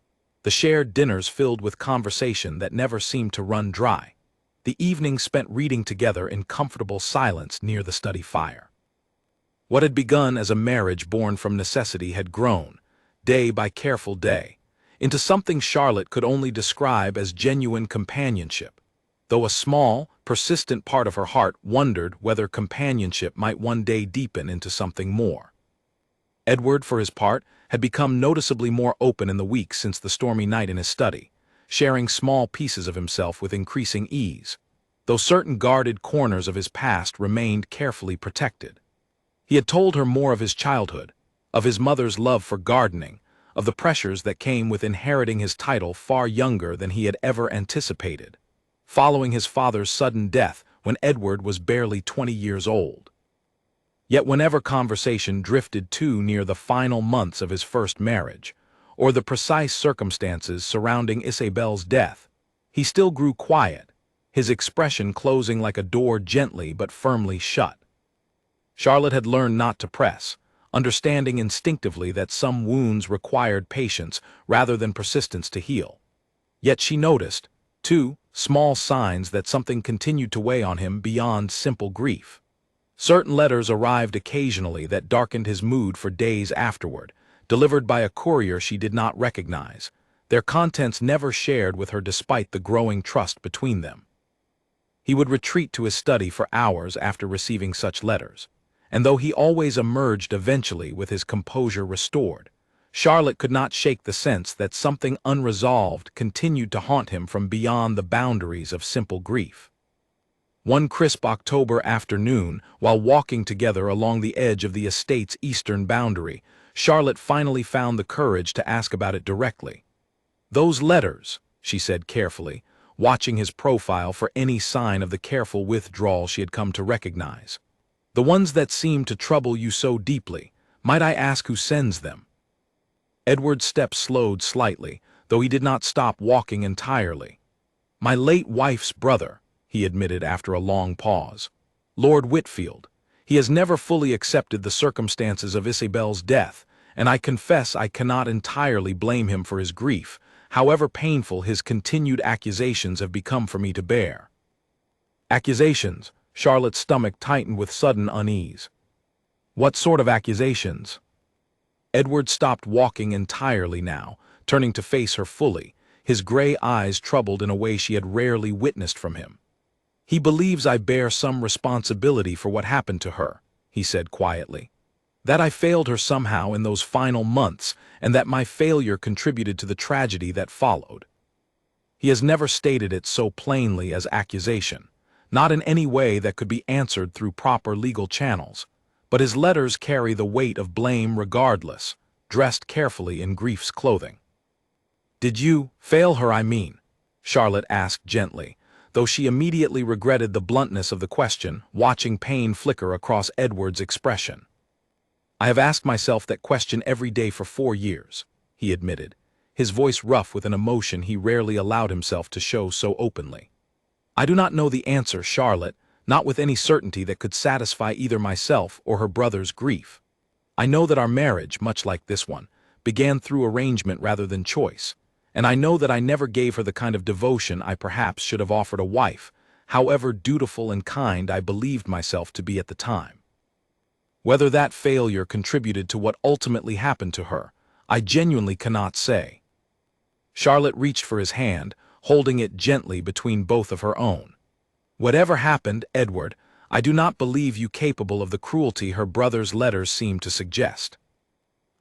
the shared dinners filled with conversation that never seemed to run dry, the evenings spent reading together in comfortable silence near the study fire. What had begun as a marriage born from necessity had grown, day by careful day, into something Charlotte could only describe as genuine companionship, though a small, persistent part of her heart wondered whether companionship might one day deepen into something more. Edward, for his part, had become noticeably more open in the weeks since the stormy night in his study, sharing small pieces of himself with increasing ease, though certain guarded corners of his past remained carefully protected. He had told her more of his childhood, of his mother's love for gardening, of the pressures that came with inheriting his title far younger than he had ever anticipated, following his father's sudden death when Edward was barely 20 years old. Yet whenever conversation drifted too near the final months of his first marriage, or the precise circumstances surrounding Isabel's death, he still grew quiet, his expression closing like a door gently but firmly shut. Charlotte had learned not to press, understanding instinctively that some wounds required patience rather than persistence to heal. Yet she noticed, too, small signs that something continued to weigh on him beyond simple grief. Certain letters arrived occasionally that darkened his mood for days afterward, delivered by a courier she did not recognize, their contents never shared with her despite the growing trust between them. He would retreat to his study for hours after receiving such letters, and though he always emerged eventually with his composure restored, Charlotte could not shake the sense that something unresolved continued to haunt him from beyond the boundaries of simple grief. One crisp October afternoon, while walking together along the edge of the estate's eastern boundary, Charlotte finally found the courage to ask about it directly. "Those letters," she said carefully, watching his profile for any sign of the careful withdrawal she had come to recognize. "The ones that seem to trouble you so deeply, might I ask who sends them?" Edward's step slowed slightly, though he did not stop walking entirely. "My late wife's brother," he admitted after a long pause. "Lord Whitfield. He has never fully accepted the circumstances of Isabel's death, and I confess I cannot entirely blame him for his grief, however painful his continued accusations have become for me to bear." Accusations? Charlotte's stomach tightened with sudden unease. "What sort of accusations?" Edward stopped walking entirely now, turning to face her fully, his gray eyes troubled in a way she had rarely witnessed from him. "He believes I bear some responsibility for what happened to her," he said quietly. "That I failed her somehow in those final months, and that my failure contributed to the tragedy that followed. He has never stated it so plainly as accusation, not in any way that could be answered through proper legal channels, but his letters carry the weight of blame regardless, dressed carefully in grief's clothing." "Did you fail her, I mean?" Charlotte asked gently, though she immediately regretted the bluntness of the question, watching pain flicker across Edward's expression. "I have asked myself that question every day for 4 years, he admitted, his voice rough with an emotion he rarely allowed himself to show so openly. "I do not know the answer, Charlotte, not with any certainty that could satisfy either myself or her brother's grief. I know that our marriage, much like this one, began through arrangement rather than choice, and I know that I never gave her the kind of devotion I perhaps should have offered a wife, however dutiful and kind I believed myself to be at the time. Whether that failure contributed to what ultimately happened to her, I genuinely cannot say." Charlotte reached for his hand, holding it gently between both of her own. "Whatever happened, Edward, I do not believe you capable of the cruelty her brother's letters seem to suggest.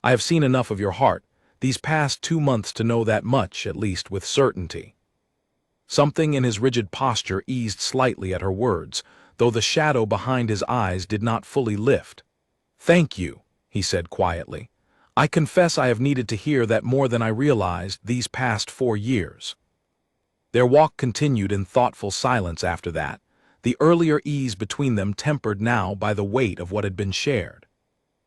I have seen enough of your heart these past 2 months to know that much, at least with certainty." Something in his rigid posture eased slightly at her words, though the shadow behind his eyes did not fully lift. "Thank you," he said quietly. "I confess I have needed to hear that more than I realized these past 4 years." Their walk continued in thoughtful silence after that, the earlier ease between them tempered now by the weight of what had been shared.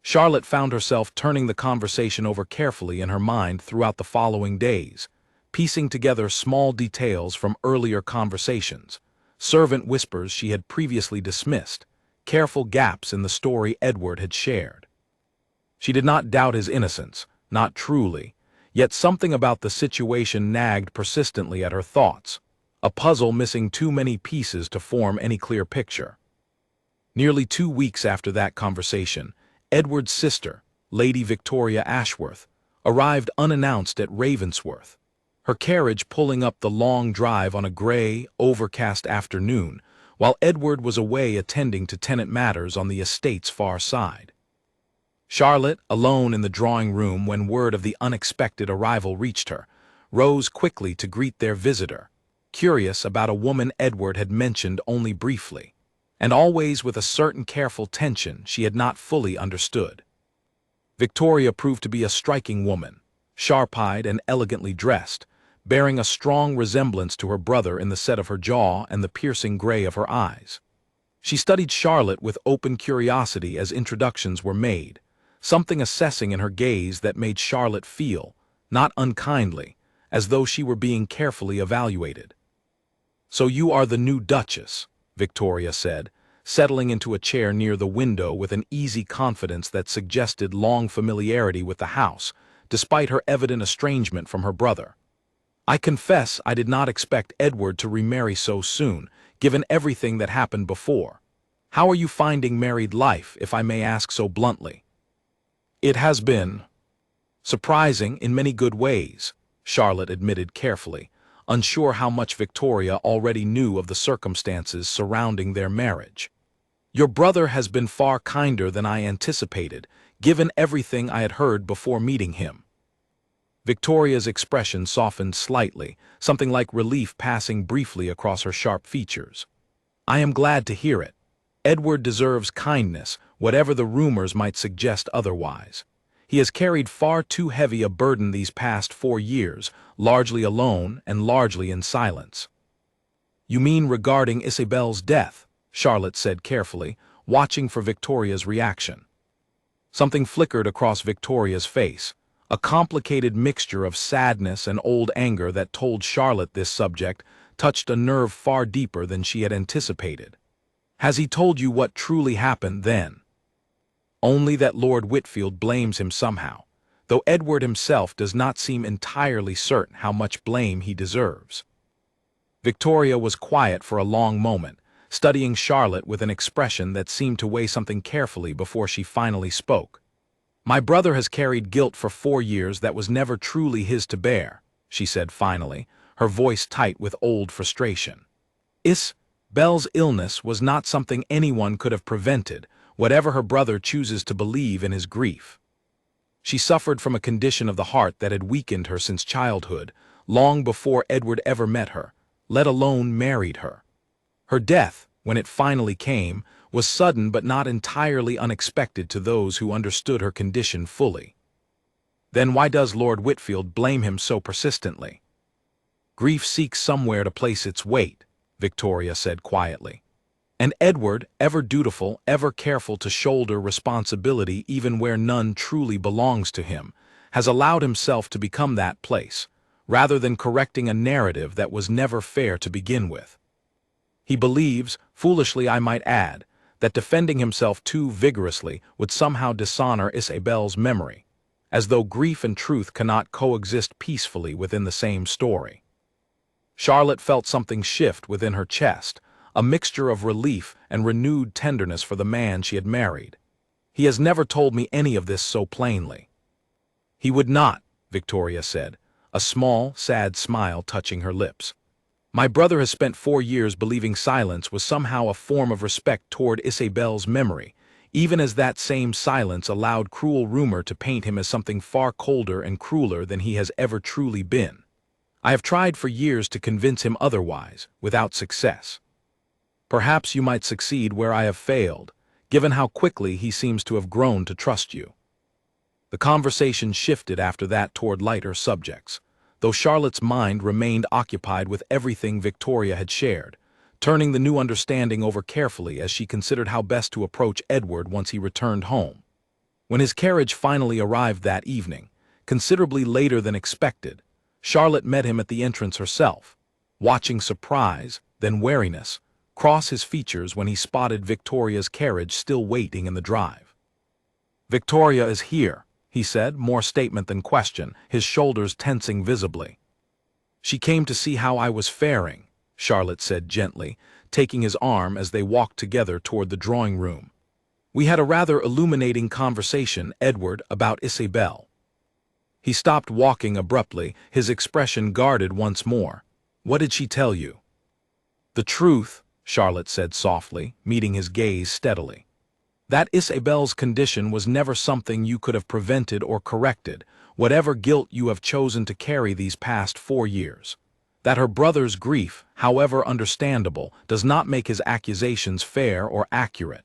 Charlotte found herself turning the conversation over carefully in her mind throughout the following days, piecing together small details from earlier conversations, servant whispers she had previously dismissed, careful gaps in the story Edward had shared. She did not doubt his innocence, not truly, yet something about the situation nagged persistently at her thoughts, a puzzle missing too many pieces to form any clear picture. Nearly 2 weeks after that conversation, Edward's sister, Lady Victoria Ashworth, arrived unannounced at Ravensworth, her carriage pulling up the long drive on a gray, overcast afternoon, while Edward was away attending to tenant matters on the estate's far side. Charlotte, alone in the drawing room when word of the unexpected arrival reached her, rose quickly to greet their visitor, curious about a woman Edward had mentioned only briefly, and always with a certain careful tension she had not fully understood. Victoria proved to be a striking woman, sharp-eyed and elegantly dressed, bearing a strong resemblance to her brother in the set of her jaw and the piercing gray of her eyes. She studied Charlotte with open curiosity as introductions were made, something assessing in her gaze that made Charlotte feel, not unkindly, as though she were being carefully evaluated. "So you are the new Duchess," Victoria said, settling into a chair near the window with an easy confidence that suggested long familiarity with the house, despite her evident estrangement from her brother. "I confess I did not expect Edward to remarry so soon, given everything that happened before. How are you finding married life, if I may ask so bluntly?" "It has been surprising in many good ways," Charlotte admitted carefully, unsure how much Victoria already knew of the circumstances surrounding their marriage. "Your brother has been far kinder than I anticipated, given everything I had heard before meeting him." Victoria's expression softened slightly, something like relief passing briefly across her sharp features. "I am glad to hear it. Edward deserves kindness, whatever the rumors might suggest otherwise. He has carried far too heavy a burden these past 4 years, largely alone and largely in silence." "You mean regarding Isabel's death?" Charlotte said carefully, watching for Victoria's reaction. Something flickered across Victoria's face, a complicated mixture of sadness and old anger that told Charlotte this subject touched a nerve far deeper than she had anticipated. "Has he told you what truly happened then?" "Only that Lord Whitfield blames him somehow, though Edward himself does not seem entirely certain how much blame he deserves." Victoria was quiet for a long moment, studying Charlotte with an expression that seemed to weigh something carefully before she finally spoke. "My brother has carried guilt for 4 years that was never truly his to bear," she said finally, her voice tight with old frustration. "Isabel's illness was not something anyone could have prevented, whatever her brother chooses to believe in his grief. She suffered from a condition of the heart that had weakened her since childhood, long before Edward ever met her, let alone married her. Her death, when it finally came, was sudden but not entirely unexpected to those who understood her condition fully." "Then why does Lord Whitfield blame him so persistently?" "Grief seeks somewhere to place its weight," Victoria said quietly. "And Edward, ever dutiful, ever careful to shoulder responsibility even where none truly belongs to him, has allowed himself to become that place, rather than correcting a narrative that was never fair to begin with. He believes, foolishly I might add, that defending himself too vigorously would somehow dishonor Isabel's memory, as though grief and truth cannot coexist peacefully within the same story." Charlotte felt something shift within her chest, a mixture of relief and renewed tenderness for the man she had married. "He has never told me any of this so plainly." "He would not," Victoria said, a small, sad smile touching her lips. "My brother has spent 4 years believing silence was somehow a form of respect toward Isabel's memory, even as that same silence allowed cruel rumor to paint him as something far colder and crueler than he has ever truly been. I have tried for years to convince him otherwise, without success. Perhaps you might succeed where I have failed, given how quickly he seems to have grown to trust you." The conversation shifted after that toward lighter subjects, though Charlotte's mind remained occupied with everything Victoria had shared, turning the new understanding over carefully as she considered how best to approach Edward once he returned home. When his carriage finally arrived that evening, considerably later than expected, Charlotte met him at the entrance herself, watching surprise, then wariness, cross his features when he spotted Victoria's carriage still waiting in the drive. "Victoria is here," he said, more statement than question, his shoulders tensing visibly. "She came to see how I was faring," Charlotte said gently, taking his arm as they walked together toward the drawing room. "We had a rather illuminating conversation, Edward, about Isabel." He stopped walking abruptly, his expression guarded once more. "What did she tell you?" "The truth," Charlotte said softly, meeting his gaze steadily. "That Isabel's condition was never something you could have prevented or corrected, whatever guilt you have chosen to carry these past 4 years. That her brother's grief, however understandable, does not make his accusations fair or accurate."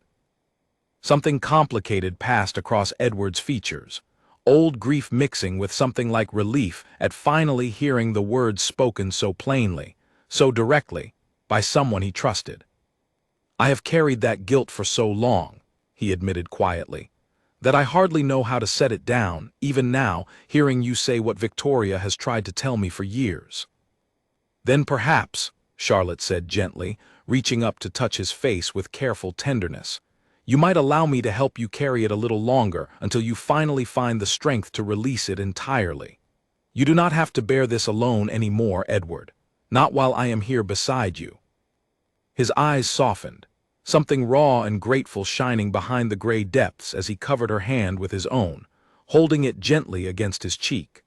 Something complicated passed across Edward's features, old grief mixing with something like relief at finally hearing the words spoken so plainly, so directly, by someone he trusted. "I have carried that guilt for so long," he admitted quietly, "that I hardly know how to set it down, even now, hearing you say what Victoria has tried to tell me for years." "Then perhaps," Charlotte said gently, reaching up to touch his face with careful tenderness, "you might allow me to help you carry it a little longer until you finally find the strength to release it entirely. You do not have to bear this alone anymore, Edward, not while I am here beside you." His eyes softened, something raw and grateful shining behind the gray depths as he covered her hand with his own, holding it gently against his cheek.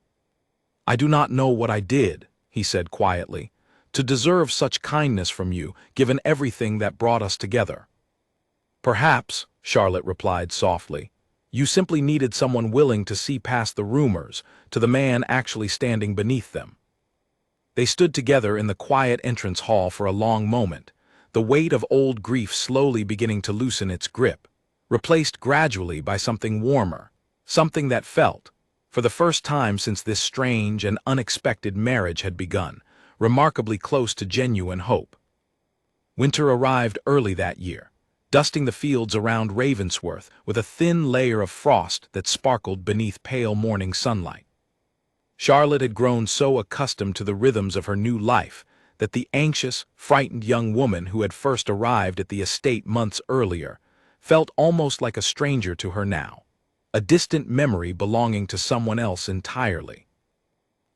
"I do not know what I did," he said quietly, "to deserve such kindness from you, given everything that brought us together." "Perhaps," Charlotte replied softly, "you simply needed someone willing to see past the rumors, to the man actually standing beneath them." They stood together in the quiet entrance hall for a long moment, the weight of old grief slowly beginning to loosen its grip, replaced gradually by something warmer, something that felt, for the first time since this strange and unexpected marriage had begun, remarkably close to genuine hope. Winter arrived early that year, dusting the fields around Ravensworth with a thin layer of frost that sparkled beneath pale morning sunlight. Charlotte had grown so accustomed to the rhythms of her new life that the anxious, frightened young woman who had first arrived at the estate months earlier felt almost like a stranger to her now, a distant memory belonging to someone else entirely.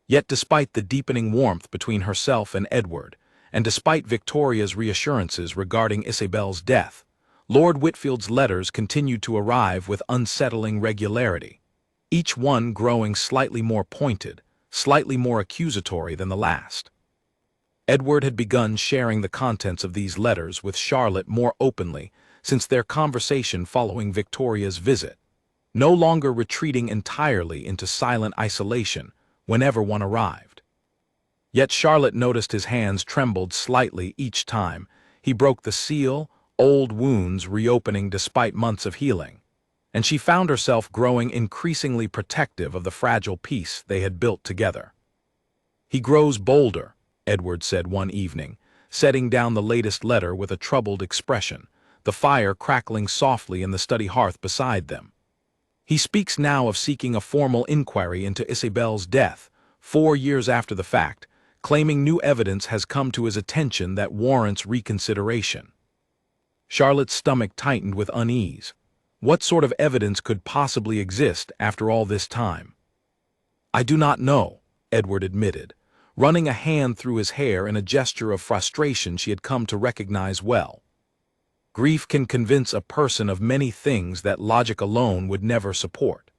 Yet despite the deepening warmth between herself and Edward, and despite Victoria's reassurances regarding Isabel's death, Lord Whitfield's letters continued to arrive with unsettling regularity, each one growing slightly more pointed, slightly more accusatory than the last. Edward had begun sharing the contents of these letters with Charlotte more openly since their conversation following Victoria's visit, no longer retreating entirely into silent isolation whenever one arrived. Yet Charlotte noticed his hands trembled slightly each time he broke the seal, old wounds reopening despite months of healing, and she found herself growing increasingly protective of the fragile peace they had built together. "He grows bolder," Edward said one evening, setting down the latest letter with a troubled expression, the fire crackling softly in the study hearth beside them. "He speaks now of seeking a formal inquiry into Isabel's death, 4 years after the fact, claiming new evidence has come to his attention that warrants reconsideration." Charlotte's stomach tightened with unease. What sort of evidence could possibly exist after all this time? "I do not know," Edward admitted, running a hand through his hair in a gesture of frustration she had come to recognize well. "Grief can convince a person of many things that logic alone would never support.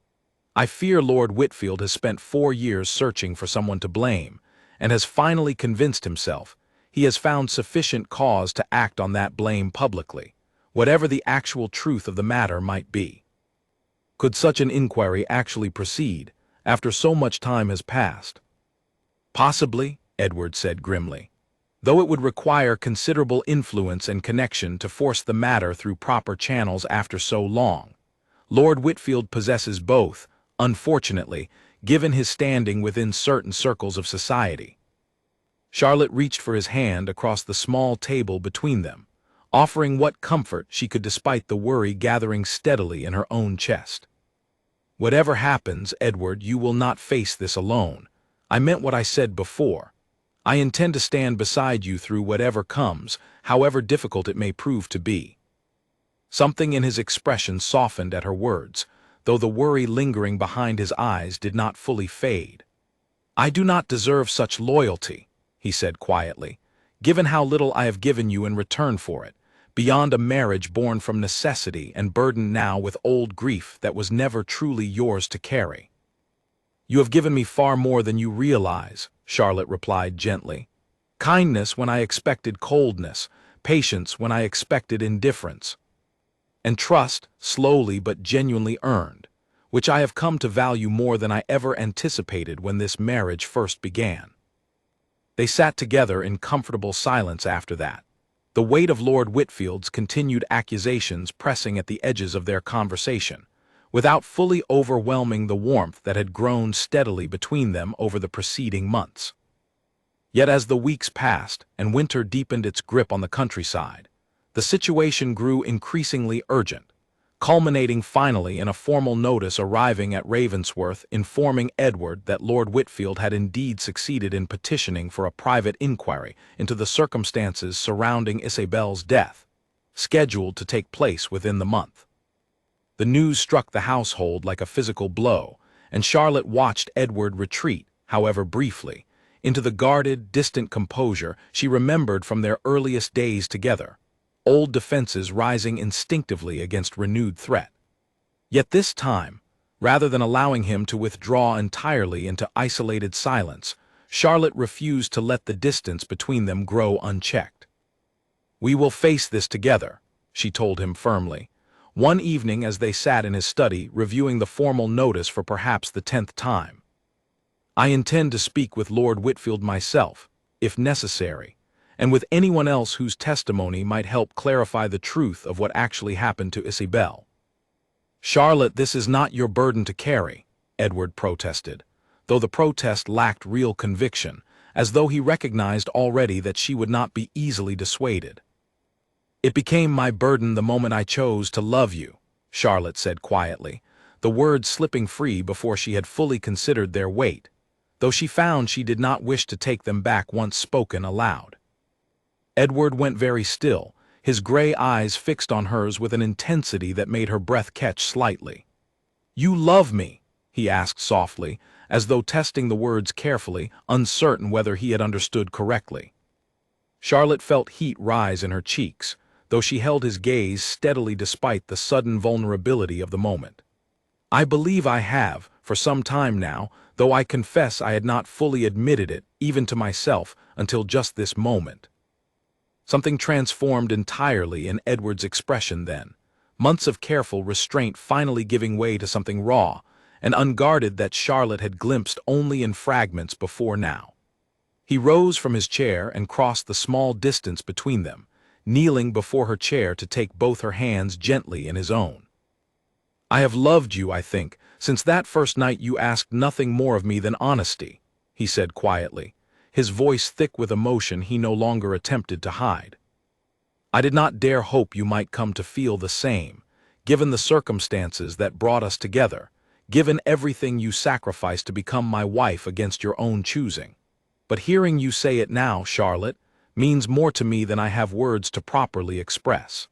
I fear Lord Whitfield has spent 4 years searching for someone to blame, and has finally convinced himself he has found sufficient cause to act on that blame publicly, whatever the actual truth of the matter might be." "Could such an inquiry actually proceed, after so much time has passed?" "Possibly," Edward said grimly, "though it would require considerable influence and connection to force the matter through proper channels after so long. Lord Whitfield possesses both, unfortunately, given his standing within certain circles of society." Charlotte reached for his hand across the small table between them, offering what comfort she could despite the worry gathering steadily in her own chest. "Whatever happens, Edward, you will not face this alone. I meant what I said before. I intend to stand beside you through whatever comes, however difficult it may prove to be." Something in his expression softened at her words, though the worry lingering behind his eyes did not fully fade. "I do not deserve such loyalty," he said quietly, "given how little I have given you in return for it, beyond a marriage born from necessity and burdened now with old grief that was never truly yours to carry." "You have given me far more than you realize," Charlotte replied gently. "Kindness when I expected coldness, patience when I expected indifference, and trust, slowly but genuinely earned, which I have come to value more than I ever anticipated when this marriage first began." They sat together in comfortable silence after that, the weight of Lord Whitfield's continued accusations pressing at the edges of their conversation, without fully overwhelming the warmth that had grown steadily between them over the preceding months. Yet as the weeks passed and winter deepened its grip on the countryside, the situation grew increasingly urgent, culminating finally in a formal notice arriving at Ravensworth informing Edward that Lord Whitfield had indeed succeeded in petitioning for a private inquiry into the circumstances surrounding Isabel's death, scheduled to take place within the month. The news struck the household like a physical blow, and Charlotte watched Edward retreat, however briefly, into the guarded, distant composure she remembered from their earliest days together, old defenses rising instinctively against renewed threat. Yet this time, rather than allowing him to withdraw entirely into isolated silence, Charlotte refused to let the distance between them grow unchecked. "We will face this together," she told him firmly, one evening as they sat in his study reviewing the formal notice for perhaps the 10th time. "I intend to speak with Lord Whitfield myself, if necessary, and with anyone else whose testimony might help clarify the truth of what actually happened to Isabel." "Charlotte, this is not your burden to carry," Edward protested, though the protest lacked real conviction, as though he recognized already that she would not be easily dissuaded. "It became my burden the moment I chose to love you," Charlotte said quietly, the words slipping free before she had fully considered their weight, though she found she did not wish to take them back once spoken aloud. Edward went very still, his gray eyes fixed on hers with an intensity that made her breath catch slightly. "You love me?" he asked softly, as though testing the words carefully, uncertain whether he had understood correctly. Charlotte felt heat rise in her cheeks, though she held his gaze steadily despite the sudden vulnerability of the moment. "I believe I have, for some time now, though I confess I had not fully admitted it, even to myself, until just this moment." Something transformed entirely in Edward's expression then, months of careful restraint finally giving way to something raw and unguarded that Charlotte had glimpsed only in fragments before now. He rose from his chair and crossed the small distance between them, kneeling before her chair to take both her hands gently in his own. "I have loved you, I think, since that first night you asked nothing more of me than honesty," he said quietly, his voice thick with emotion he no longer attempted to hide. "I did not dare hope you might come to feel the same, given the circumstances that brought us together, given everything you sacrificed to become my wife against your own choosing. But hearing you say it now, Charlotte, means more to me than I have words to properly express."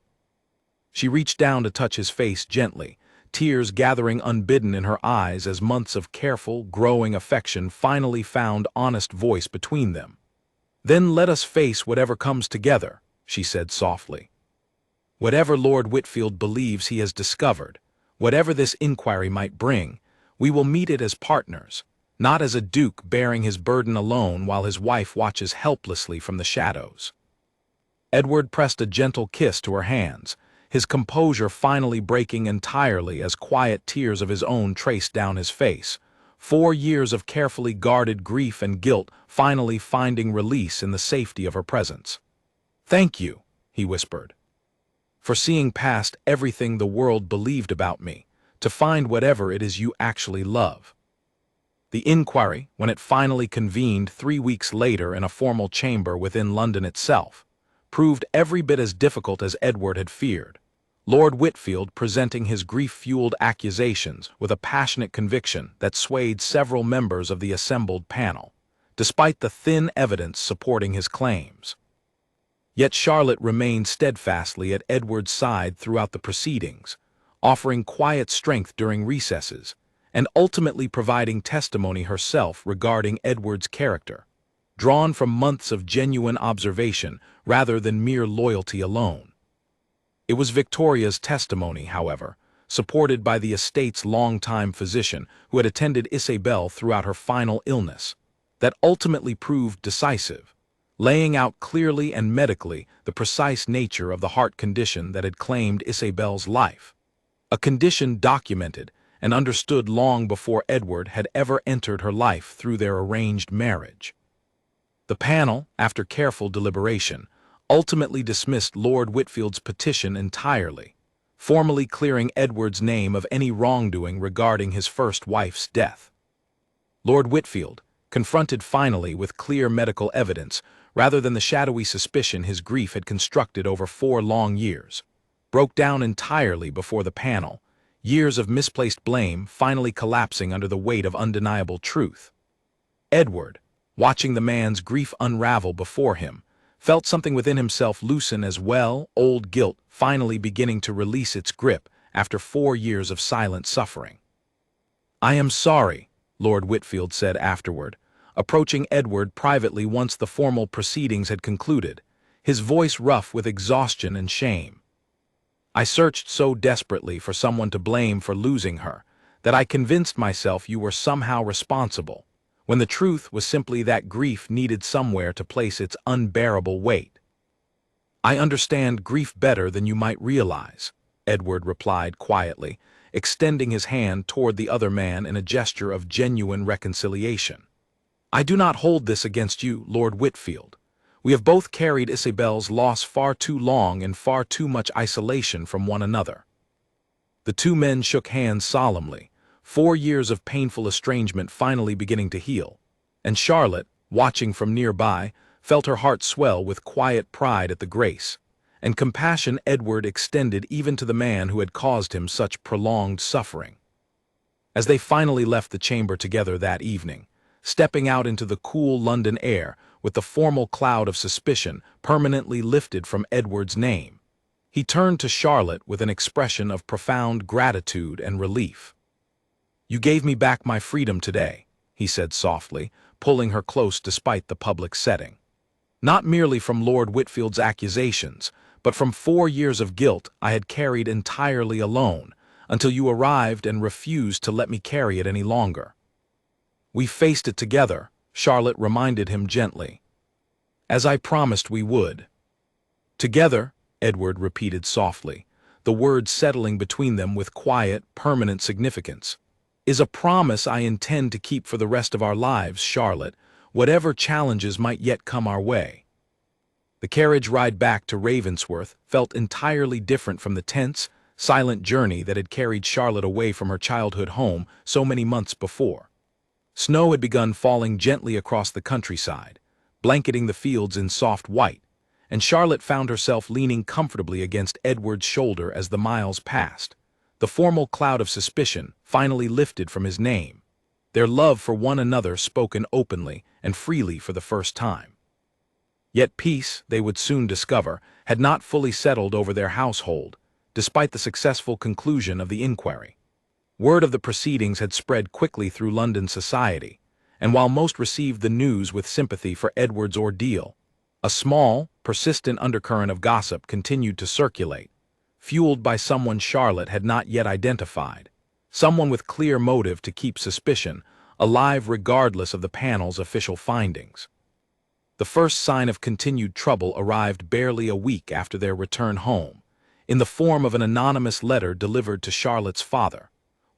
She reached down to touch his face gently, tears gathering unbidden in her eyes as months of careful, growing affection finally found honest voice between them. "Then let us face whatever comes together," she said softly. "Whatever Lord Whitfield believes he has discovered, whatever this inquiry might bring, we will meet it as partners, not as a duke bearing his burden alone while his wife watches helplessly from the shadows." Edward pressed a gentle kiss to her hands, his composure finally breaking entirely as quiet tears of his own traced down his face, 4 years of carefully guarded grief and guilt finally finding release in the safety of her presence. "Thank you," he whispered, "for seeing past everything the world believed about me, to find whatever it is you actually love." The inquiry, when it finally convened 3 weeks later in a formal chamber within London itself, proved every bit as difficult as Edward had feared. Lord Whitfield presenting his grief-fueled accusations with a passionate conviction that swayed several members of the assembled panel, despite the thin evidence supporting his claims. Yet Charlotte remained steadfastly at Edward's side throughout the proceedings, offering quiet strength during recesses, and ultimately providing testimony herself regarding Edward's character, drawn from months of genuine observation rather than mere loyalty alone. It was Victoria's testimony, however, supported by the estate's longtime physician who had attended Isabel throughout her final illness, that ultimately proved decisive, laying out clearly and medically the precise nature of the heart condition that had claimed Isabel's life, a condition documented and understood long before Edward had ever entered her life through their arranged marriage. The panel, after careful deliberation, ultimately dismissed Lord Whitfield's petition entirely, formally clearing Edward's name of any wrongdoing regarding his first wife's death. Lord Whitfield, confronted finally with clear medical evidence rather than the shadowy suspicion his grief had constructed over 4 long years, broke down entirely before the panel, years of misplaced blame finally collapsing under the weight of undeniable truth. Edward, watching the man's grief unravel before him, felt something within himself loosen as well, old guilt finally beginning to release its grip after 4 years of silent suffering. "I am sorry," Lord Whitfield said afterward, approaching Edward privately once the formal proceedings had concluded, his voice rough with exhaustion and shame. "I searched so desperately for someone to blame for losing her that I convinced myself you were somehow responsible, when the truth was simply that grief needed somewhere to place its unbearable weight." "I understand grief better than you might realize," Edward replied quietly, extending his hand toward the other man in a gesture of genuine reconciliation. "I do not hold this against you, Lord Whitfield. We have both carried Isabel's loss far too long in far too much isolation from one another." The two men shook hands solemnly, 4 years of painful estrangement finally beginning to heal, and Charlotte, watching from nearby, felt her heart swell with quiet pride at the grace and compassion Edward extended even to the man who had caused him such prolonged suffering. As they finally left the chamber together that evening, stepping out into the cool London air with the formal cloud of suspicion permanently lifted from Edward's name, he turned to Charlotte with an expression of profound gratitude and relief. "You gave me back my freedom today," he said softly, pulling her close despite the public setting. "Not merely from Lord Whitfield's accusations, but from 4 years of guilt I had carried entirely alone, until you arrived and refused to let me carry it any longer." "We faced it together," Charlotte reminded him gently, "as I promised we would." "Together," Edward repeated softly, the words settling between them with quiet, permanent significance, "is a promise I intend to keep for the rest of our lives, Charlotte, whatever challenges might yet come our way." The carriage ride back to Ravensworth felt entirely different from the tense, silent journey that had carried Charlotte away from her childhood home so many months before. Snow had begun falling gently across the countryside, blanketing the fields in soft white, and Charlotte found herself leaning comfortably against Edward's shoulder as the miles passed, the formal cloud of suspicion finally lifted from his name, their love for one another spoken openly and freely for the first time. Yet peace, they would soon discover, had not fully settled over their household, despite the successful conclusion of the inquiry. Word of the proceedings had spread quickly through London society, and while most received the news with sympathy for Edward's ordeal, a small, persistent undercurrent of gossip continued to circulate, fueled by someone Charlotte had not yet identified, someone with clear motive to keep suspicion alive regardless of the panel's official findings. The first sign of continued trouble arrived barely a week after their return home, in the form of an anonymous letter delivered to Charlotte's father,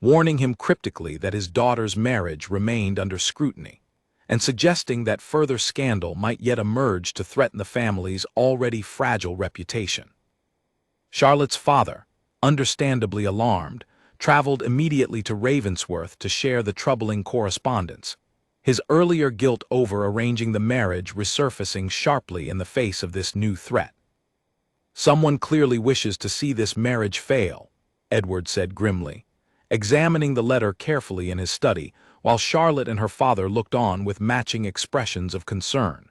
warning him cryptically that his daughter's marriage remained under scrutiny, and suggesting that further scandal might yet emerge to threaten the family's already fragile reputation. Charlotte's father, understandably alarmed, traveled immediately to Ravensworth to share the troubling correspondence, his earlier guilt over arranging the marriage resurfacing sharply in the face of this new threat. "Someone clearly wishes to see this marriage fail," Edward said grimly, examining the letter carefully in his study, while Charlotte and her father looked on with matching expressions of concern.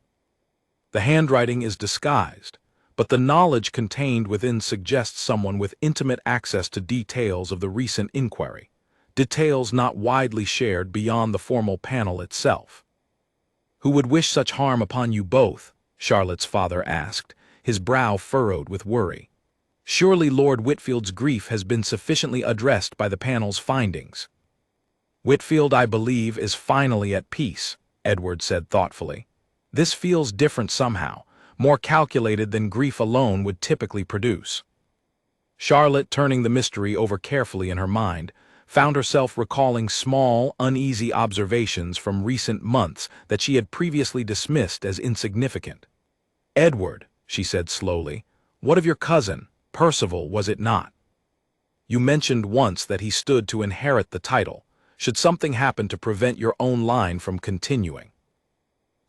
"The handwriting is disguised, but the knowledge contained within suggests someone with intimate access to details of the recent inquiry, details not widely shared beyond the formal panel itself." "Who would wish such harm upon you both?" Charlotte's father asked, his brow furrowed with worry. "Surely Lord Whitfield's grief has been sufficiently addressed by the panel's findings." "Whitfield, I believe, is finally at peace," Edward said thoughtfully. "This feels different somehow, more calculated than grief alone would typically produce." Charlotte, turning the mystery over carefully in her mind, found herself recalling small, uneasy observations from recent months that she had previously dismissed as insignificant. "Edward," she said slowly, "what of your cousin, Percival, was it not? You mentioned once that he stood to inherit the title, should something happen to prevent your own line from continuing."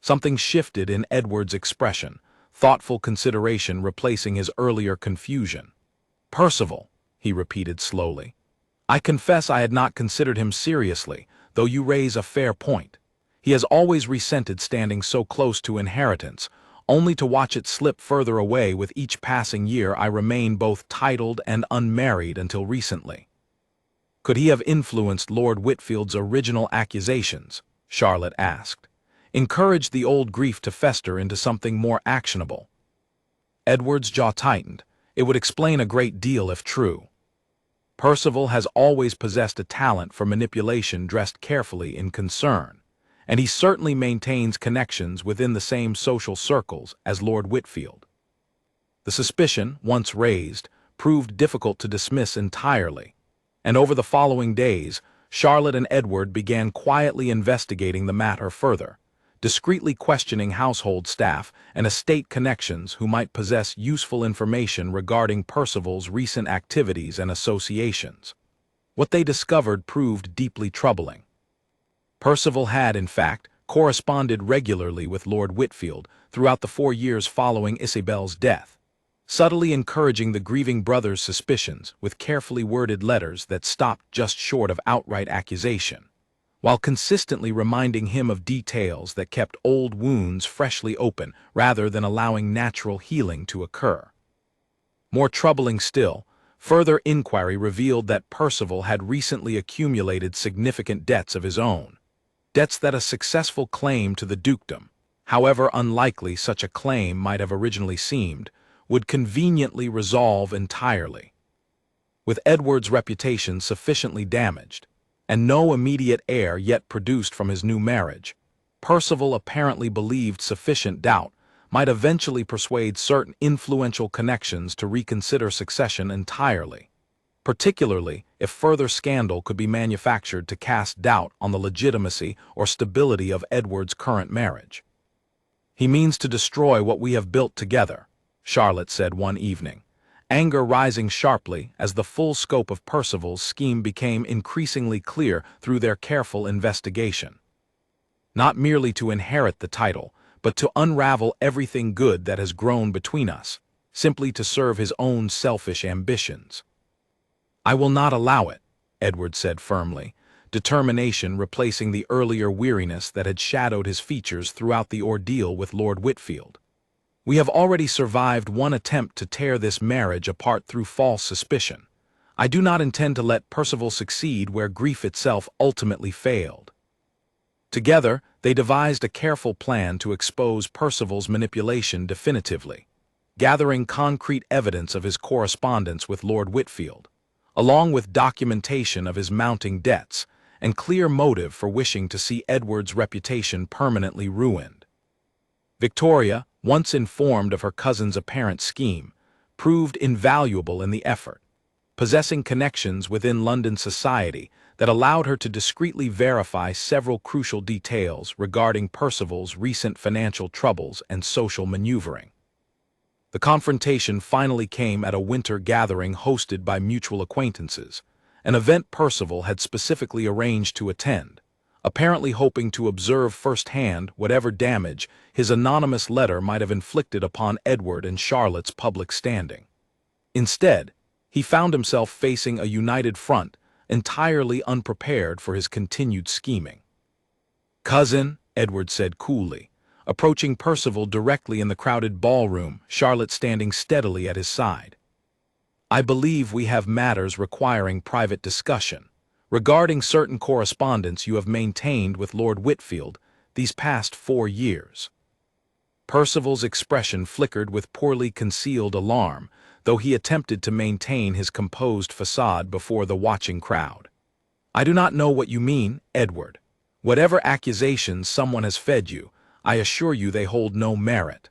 Something shifted in Edward's expression, thoughtful consideration replacing his earlier confusion. "Percival," he repeated slowly. "I confess I had not considered him seriously, though you raise a fair point. He has always resented standing so close to inheritance, only to watch it slip further away with each passing year I remain both titled and unmarried until recently." "Could he have influenced Lord Whitfield's original accusations?" Charlotte asked. "Encouraged the old grief to fester into something more actionable?" Edward's jaw tightened. It would explain a great deal if true. "Percival has always possessed a talent for manipulation dressed carefully in concern, and he certainly maintains connections within the same social circles as Lord Whitfield." The suspicion, once raised, proved difficult to dismiss entirely, and over the following days, Charlotte and Edward began quietly investigating the matter further, discreetly questioning household staff and estate connections who might possess useful information regarding Percival's recent activities and associations. What they discovered proved deeply troubling. Percival had, in fact, corresponded regularly with Lord Whitfield throughout the 4 years following Isabel's death, subtly encouraging the grieving brother's suspicions with carefully worded letters that stopped just short of outright accusation, while consistently reminding him of details that kept old wounds freshly open rather than allowing natural healing to occur. More troubling still, further inquiry revealed that Percival had recently accumulated significant debts of his own, debts that a successful claim to the dukedom, however unlikely such a claim might have originally seemed, would conveniently resolve entirely. With Edward's reputation sufficiently damaged, and no immediate heir yet produced from his new marriage, Percival apparently believed sufficient doubt might eventually persuade certain influential connections to reconsider succession entirely, particularly if further scandal could be manufactured to cast doubt on the legitimacy or stability of Edward's current marriage. "He means to destroy what we have built together," Charlotte said one evening, anger rising sharply as the full scope of Percival's scheme became increasingly clear through their careful investigation. "Not merely to inherit the title, but to unravel everything good that has grown between us, simply to serve his own selfish ambitions." "I will not allow it," Edward said firmly, determination replacing the earlier weariness that had shadowed his features throughout the ordeal with Lord Whitfield. "We have already survived one attempt to tear this marriage apart through false suspicion. I do not intend to let Percival succeed where grief itself ultimately failed." Together, they devised a careful plan to expose Percival's manipulation definitively, gathering concrete evidence of his correspondence with Lord Whitfield, along with documentation of his mounting debts and clear motive for wishing to see Edward's reputation permanently ruined. Victoria, once informed of her cousin's apparent scheme, proved invaluable in the effort, possessing connections within London society that allowed her to discreetly verify several crucial details regarding Percival's recent financial troubles and social maneuvering. The confrontation finally came at a winter gathering hosted by mutual acquaintances, an event Percival had specifically arranged to attend, apparently hoping to observe firsthand whatever damage his anonymous letter might have inflicted upon Edward and Charlotte's public standing. Instead, he found himself facing a united front, entirely unprepared for his continued scheming. "Cousin," Edward said coolly, approaching Percival directly in the crowded ballroom, Charlotte standing steadily at his side. "I believe we have matters requiring private discussion, regarding certain correspondence you have maintained with Lord Whitfield these past 4 years. Percival's expression flickered with poorly concealed alarm, though he attempted to maintain his composed facade before the watching crowd. "I do not know what you mean, Edward. Whatever accusations someone has fed you, I assure you they hold no merit."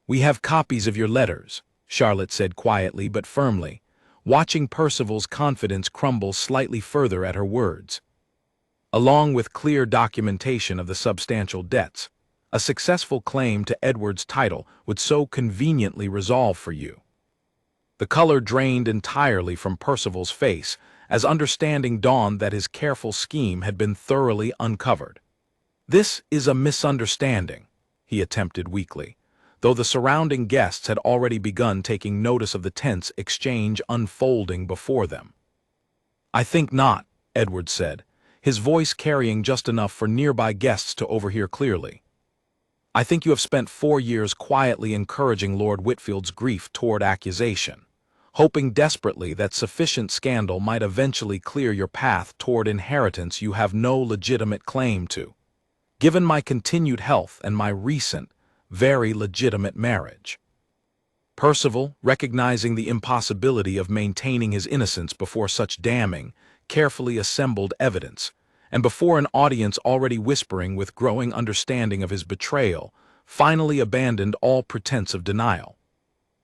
"We have copies of your letters," Charlotte said quietly but firmly, watching Percival's confidence crumble slightly further at her words. "Along with clear documentation of the substantial debts, a successful claim to Edward's title would so conveniently resolve for you." The color drained entirely from Percival's face as understanding dawned that his careful scheme had been thoroughly uncovered. "This is a misunderstanding," he attempted weakly, though the surrounding guests had already begun taking notice of the tense exchange unfolding before them. "I think not," Edward said, his voice carrying just enough for nearby guests to overhear clearly. "I think you have spent 4 years quietly encouraging Lord Whitfield's grief toward accusation, hoping desperately that sufficient scandal might eventually clear your path toward inheritance you have no legitimate claim to, given my continued health and my recent, very legitimate marriage." Percival, recognizing the impossibility of maintaining his innocence before such damning, carefully assembled evidence, and before an audience already whispering with growing understanding of his betrayal, finally abandoned all pretense of denial.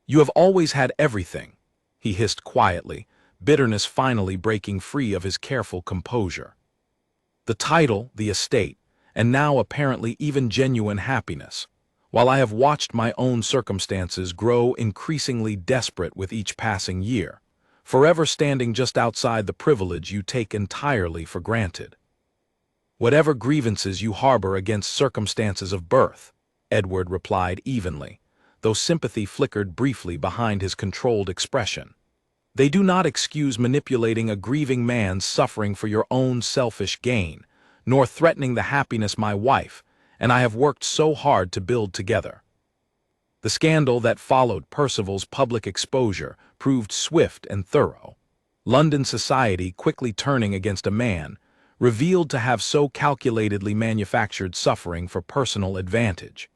"You have always had everything," he hissed quietly, bitterness finally breaking free of his careful composure. "The title, the estate, and now apparently even genuine happiness, while I have watched my own circumstances grow increasingly desperate with each passing year, forever standing just outside the privilege you take entirely for granted. Whatever grievances you harbor against circumstances of birth," Edward replied evenly, though sympathy flickered briefly behind his controlled expression, "they do not excuse manipulating a grieving man's suffering for your own selfish gain, nor threatening the happiness my wife and I have worked so hard to build together." The scandal that followed Percival's public exposure proved swift and thorough. London society, quickly turning against a man revealed to have so calculatedly manufactured suffering for personal advantage.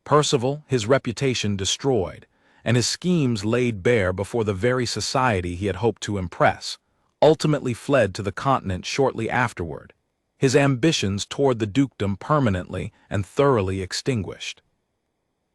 Percival, his reputation destroyed, and his schemes laid bare before the very society he had hoped to impress, ultimately fled to the continent shortly afterward, his ambitions toward the dukedom permanently and thoroughly extinguished.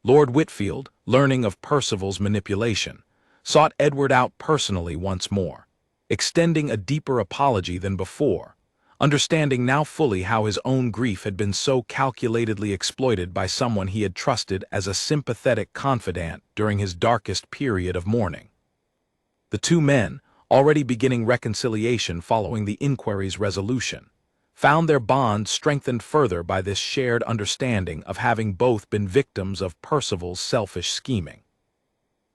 Lord Whitfield, learning of Percival's manipulation, sought Edward out personally once more, extending a deeper apology than before, understanding now fully how his own grief had been so calculatedly exploited by someone he had trusted as a sympathetic confidant during his darkest period of mourning. The two men, already beginning reconciliation following the inquiry's resolution, found their bond strengthened further by this shared understanding of having both been victims of Percival's selfish scheming.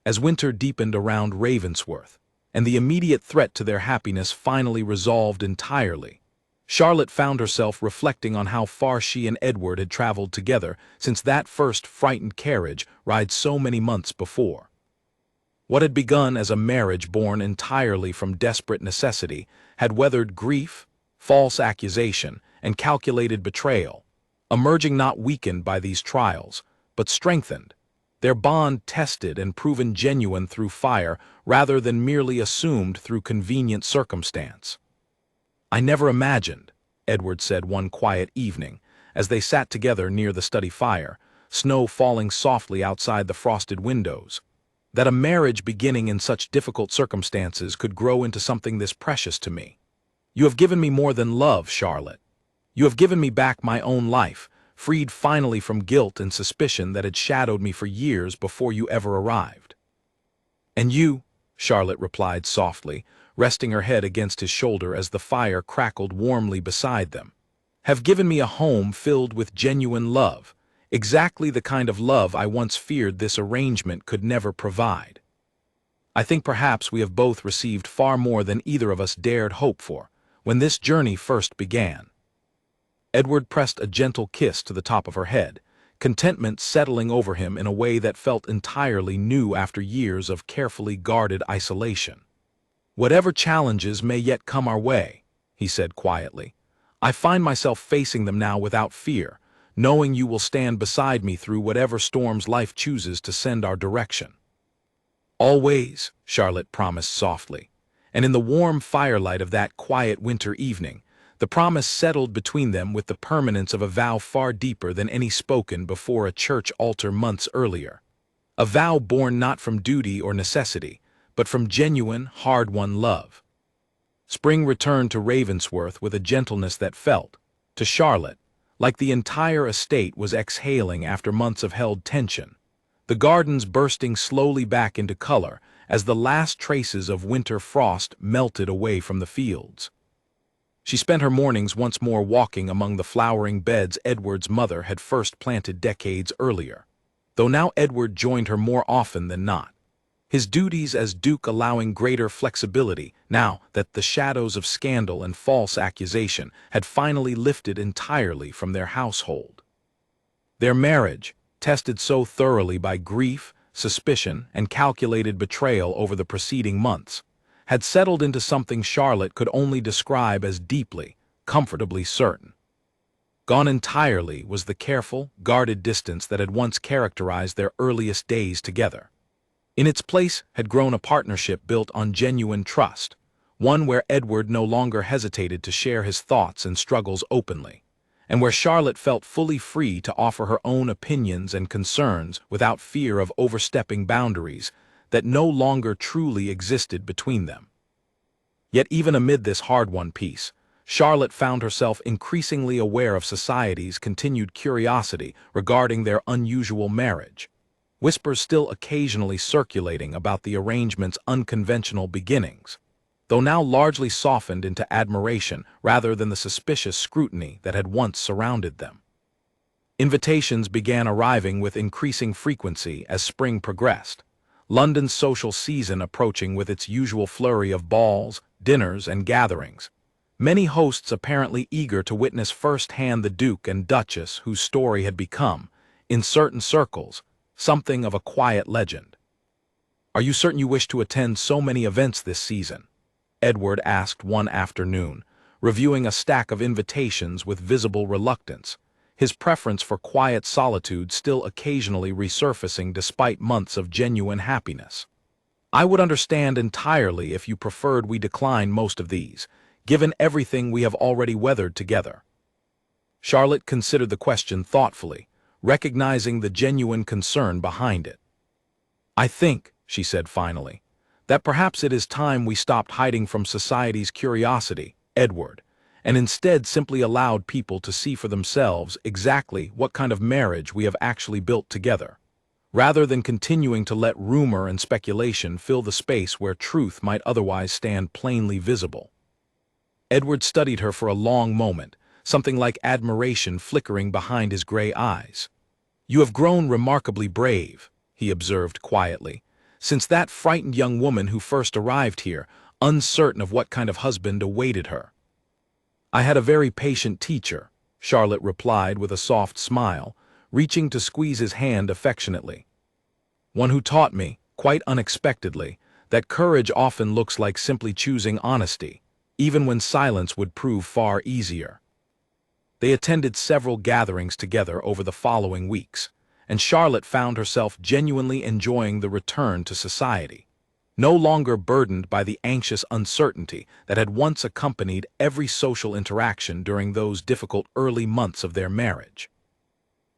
As winter deepened around Ravensworth, and the immediate threat to their happiness finally resolved entirely, Charlotte found herself reflecting on how far she and Edward had traveled together since that first frightened carriage ride so many months before. What had begun as a marriage born entirely from desperate necessity had weathered grief, false accusation, and calculated betrayal, emerging not weakened by these trials, but strengthened, their bond tested and proven genuine through fire rather than merely assumed through convenient circumstance. "I never imagined," Edward said one quiet evening, as they sat together near the study fire, snow falling softly outside the frosted windows, "that a marriage beginning in such difficult circumstances could grow into something this precious to me. You have given me more than love, Charlotte. You have given me back my own life, freed finally from guilt and suspicion that had shadowed me for years before you ever arrived." "And you," Charlotte replied softly, resting her head against his shoulder as the fire crackled warmly beside them. "Have given me a home filled with genuine love, exactly the kind of love I once feared this arrangement could never provide. I think perhaps we have both received far more than either of us dared hope for when this journey first began." Edward pressed a gentle kiss to the top of her head, contentment settling over him in a way that felt entirely new after years of carefully guarded isolation. "Whatever challenges may yet come our way," he said quietly, "I find myself facing them now without fear, knowing you will stand beside me through whatever storms life chooses to send our direction." "Always," Charlotte promised softly, and in the warm firelight of that quiet winter evening, the promise settled between them with the permanence of a vow far deeper than any spoken before a church altar months earlier. A vow born not from duty or necessity, but from genuine, hard-won love. Spring returned to Ravensworth with a gentleness that felt, to Charlotte, like the entire estate was exhaling after months of held tension, the gardens bursting slowly back into color as the last traces of winter frost melted away from the fields. She spent her mornings once more walking among the flowering beds Edward's mother had first planted decades earlier, though now Edward joined her more often than not, his duties as Duke allowing greater flexibility now that the shadows of scandal and false accusation had finally lifted entirely from their household. Their marriage, tested so thoroughly by grief, suspicion, and calculated betrayal over the preceding months, had settled into something Charlotte could only describe as deeply, comfortably certain. Gone entirely was the careful, guarded distance that had once characterized their earliest days together. In its place had grown a partnership built on genuine trust, one where Edward no longer hesitated to share his thoughts and struggles openly, and where Charlotte felt fully free to offer her own opinions and concerns without fear of overstepping boundaries that no longer truly existed between them. Yet even amid this hard-won peace, Charlotte found herself increasingly aware of society's continued curiosity regarding their unusual marriage, whispers still occasionally circulating about the arrangement's unconventional beginnings, though now largely softened into admiration rather than the suspicious scrutiny that had once surrounded them. Invitations began arriving with increasing frequency as spring progressed, London's social season approaching with its usual flurry of balls, dinners, and gatherings, many hosts apparently eager to witness firsthand the Duke and Duchess whose story had become, in certain circles, something of a quiet legend. "Are you certain you wish to attend so many events this season?" Edward asked one afternoon, reviewing a stack of invitations with visible reluctance, his preference for quiet solitude still occasionally resurfacing despite months of genuine happiness. "I would understand entirely if you preferred we decline most of these, given everything we have already weathered together." Charlotte considered the question thoughtfully, recognizing the genuine concern behind it. "I think," she said finally, "that perhaps it is time we stopped hiding from society's curiosity, Edward, and instead simply allowed people to see for themselves exactly what kind of marriage we have actually built together, rather than continuing to let rumor and speculation fill the space where truth might otherwise stand plainly visible." Edward studied her for a long moment, something like admiration flickering behind his gray eyes. "You have grown remarkably brave," he observed quietly, "since that frightened young woman who first arrived here, uncertain of what kind of husband awaited her." "I had a very patient teacher," Charlotte replied with a soft smile, reaching to squeeze his hand affectionately. "One who taught me, quite unexpectedly, that courage often looks like simply choosing honesty, even when silence would prove far easier." They attended several gatherings together over the following weeks, and Charlotte found herself genuinely enjoying the return to society, no longer burdened by the anxious uncertainty that had once accompanied every social interaction during those difficult early months of their marriage.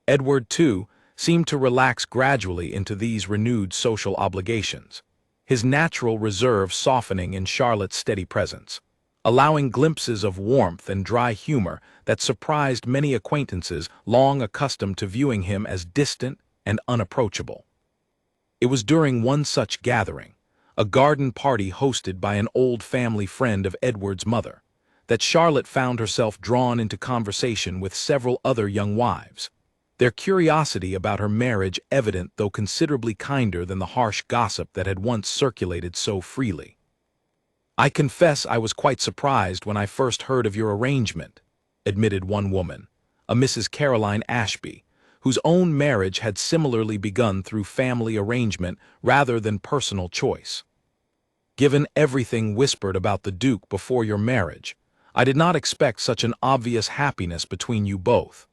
Edward, too, seemed to relax gradually into these renewed social obligations, his natural reserve softening in Charlotte's steady presence, allowing glimpses of warmth and dry humor that surprised many acquaintances long accustomed to viewing him as distant and unapproachable. It was during one such gathering, a garden party hosted by an old family friend of Edward's mother, that Charlotte found herself drawn into conversation with several other young wives, their curiosity about her marriage evident though considerably kinder than the harsh gossip that had once circulated so freely. "I confess I was quite surprised when I first heard of your arrangement," admitted one woman, a Mrs. Caroline Ashby, whose own marriage had similarly begun through family arrangement rather than personal choice. "Given everything whispered about the Duke before your marriage, I did not expect such an obvious happiness between you both."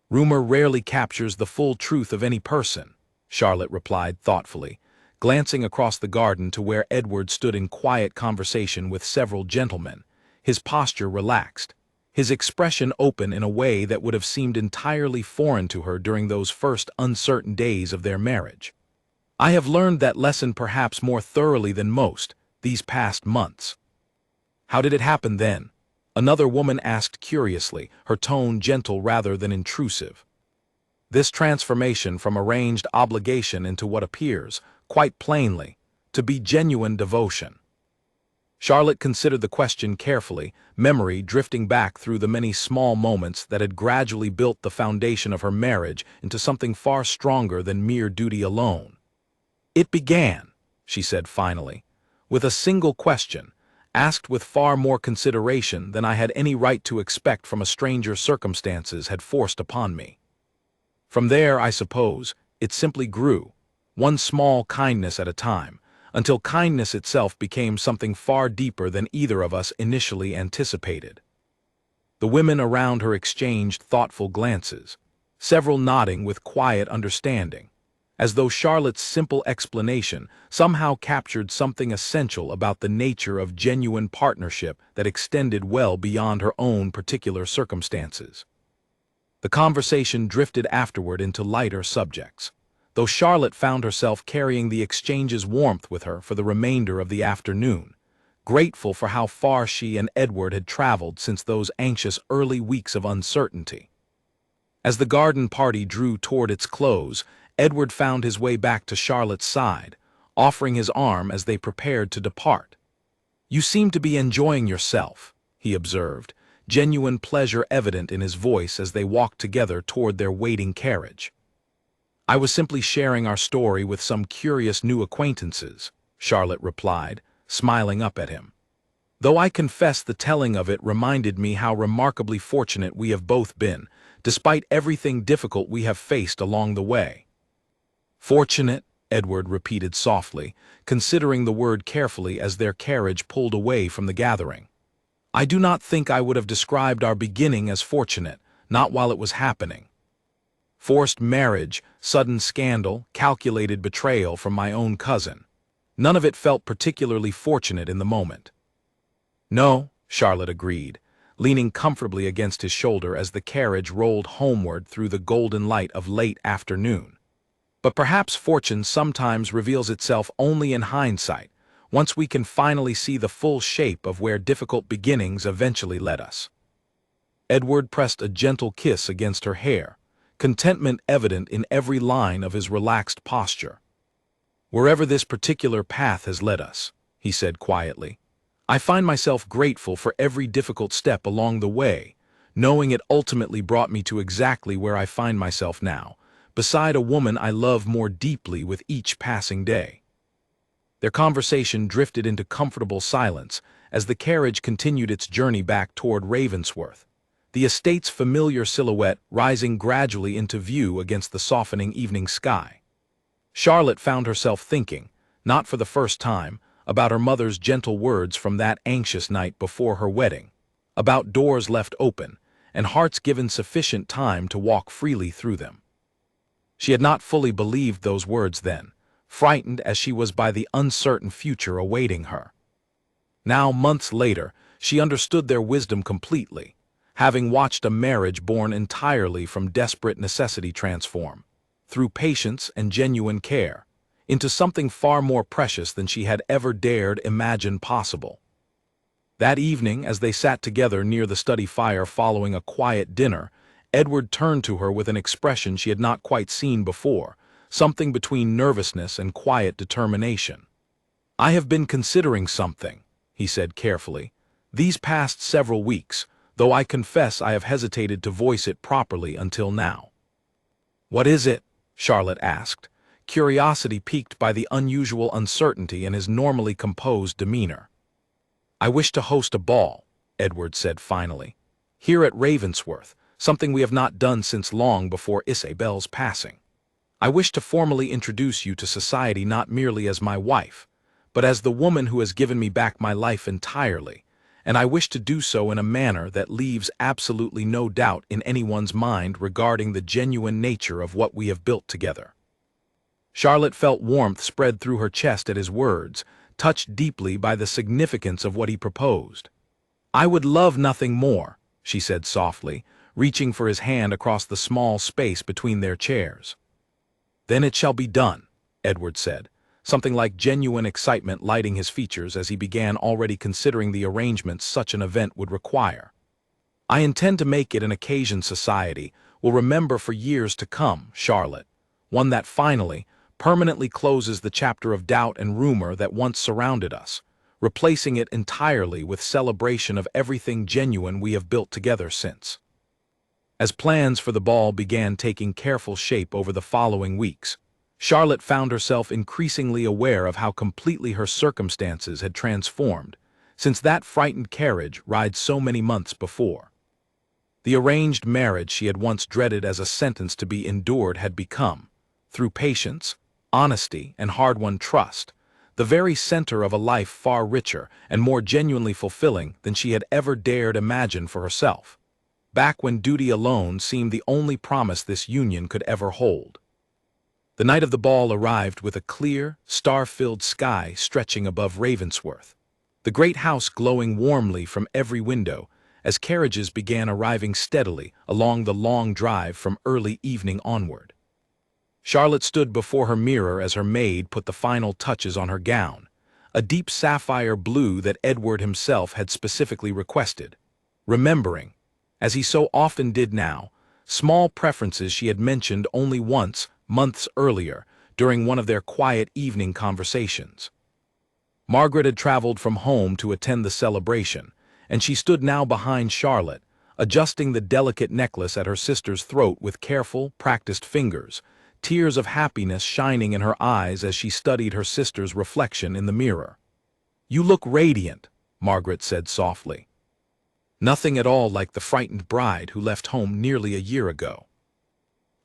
"Rumor rarely captures the full truth of any person," Charlotte replied thoughtfully, glancing across the garden to where Edward stood in quiet conversation with several gentlemen, his posture relaxed, his expression open in a way that would have seemed entirely foreign to her during those first uncertain days of their marriage. "I have learned that lesson perhaps more thoroughly than most, these past months." "How did it happen then?" another woman asked curiously, her tone gentle rather than intrusive. "This transformation from arranged obligation into what appears, quite plainly, to be genuine devotion." Charlotte considered the question carefully, memory drifting back through the many small moments that had gradually built the foundation of her marriage into something far stronger than mere duty alone. "It began," she said finally, "with a single question, asked with far more consideration than I had any right to expect from a stranger circumstances had forced upon me. From there, I suppose, it simply grew, one small kindness at a time, until kindness itself became something far deeper than either of us initially anticipated." The women around her exchanged thoughtful glances, several nodding with quiet understanding, as though Charlotte's simple explanation somehow captured something essential about the nature of genuine partnership that extended well beyond her own particular circumstances. The conversation drifted afterward into lighter subjects, though Charlotte found herself carrying the exchange's warmth with her for the remainder of the afternoon, grateful for how far she and Edward had traveled since those anxious early weeks of uncertainty. As the garden party drew toward its close, Edward found his way back to Charlotte's side, offering his arm as they prepared to depart. "You seem to be enjoying yourself," he observed, genuine pleasure evident in his voice as they walked together toward their waiting carriage. "I was simply sharing our story with some curious new acquaintances," Charlotte replied, smiling up at him. "Though I confess the telling of it reminded me how remarkably fortunate we have both been, despite everything difficult we have faced along the way." "Fortunate," Edward repeated softly, considering the word carefully as their carriage pulled away from the gathering. "I do not think I would have described our beginning as fortunate, not while it was happening. Forced marriage, sudden scandal, calculated betrayal from my own cousin. None of it felt particularly fortunate in the moment." "No," Charlotte agreed, leaning comfortably against his shoulder as the carriage rolled homeward through the golden light of late afternoon. "But perhaps fortune sometimes reveals itself only in hindsight, once we can finally see the full shape of where difficult beginnings eventually led us." Edward pressed a gentle kiss against her hair, contentment evident in every line of his relaxed posture. "Wherever this particular path has led us," he said quietly, "I find myself grateful for every difficult step along the way, knowing it ultimately brought me to exactly where I find myself now, beside a woman I love more deeply with each passing day." Their conversation drifted into comfortable silence as the carriage continued its journey back toward Ravensworth, the estate's familiar silhouette rising gradually into view against the softening evening sky. Charlotte found herself thinking, not for the first time, about her mother's gentle words from that anxious night before her wedding, about doors left open and hearts given sufficient time to walk freely through them. She had not fully believed those words then, frightened as she was by the uncertain future awaiting her. Now, months later, she understood their wisdom completely, having watched a marriage born entirely from desperate necessity transform, through patience and genuine care, into something far more precious than she had ever dared imagine possible. That evening, as they sat together near the study fire following a quiet dinner, Edward turned to her with an expression she had not quite seen before, something between nervousness and quiet determination. "I have been considering something," he said carefully, "these past several weeks, though I confess I have hesitated to voice it properly until now." "What is it?" Charlotte asked, curiosity piqued by the unusual uncertainty in his normally composed demeanor. "I wish to host a ball," Edward said finally, "here at Ravensworth, something we have not done since long before Isabel's passing. I wish to formally introduce you to society not merely as my wife, but as the woman who has given me back my life entirely, and I wish to do so in a manner that leaves absolutely no doubt in anyone's mind regarding the genuine nature of what we have built together." Charlotte felt warmth spread through her chest at his words, touched deeply by the significance of what he proposed. "I would love nothing more," she said softly, reaching for his hand across the small space between their chairs. "Then it shall be done," Edward said, something like genuine excitement lighting his features as he began already considering the arrangements such an event would require. "I intend to make it an occasion society will remember for years to come, Charlotte, one that finally, permanently closes the chapter of doubt and rumor that once surrounded us, replacing it entirely with celebration of everything genuine we have built together since." As plans for the ball began taking careful shape over the following weeks, Charlotte found herself increasingly aware of how completely her circumstances had transformed since that frightened carriage ride so many months before. The arranged marriage she had once dreaded as a sentence to be endured had become, through patience, honesty, and hard-won trust, the very center of a life far richer and more genuinely fulfilling than she had ever dared imagine for herself, back when duty alone seemed the only promise this union could ever hold. The night of the ball arrived with a clear, star-filled sky stretching above Ravensworth, the great house glowing warmly from every window as carriages began arriving steadily along the long drive from early evening onward. Charlotte stood before her mirror as her maid put the final touches on her gown, a deep sapphire blue that Edward himself had specifically requested, remembering, as he so often did now, small preferences she had mentioned only once, months earlier, during one of their quiet evening conversations. Margaret had traveled from home to attend the celebration, and she stood now behind Charlotte, adjusting the delicate necklace at her sister's throat with careful, practiced fingers, tears of happiness shining in her eyes as she studied her sister's reflection in the mirror. "You look radiant," Margaret said softly. "Nothing at all like the frightened bride who left home nearly a year ago."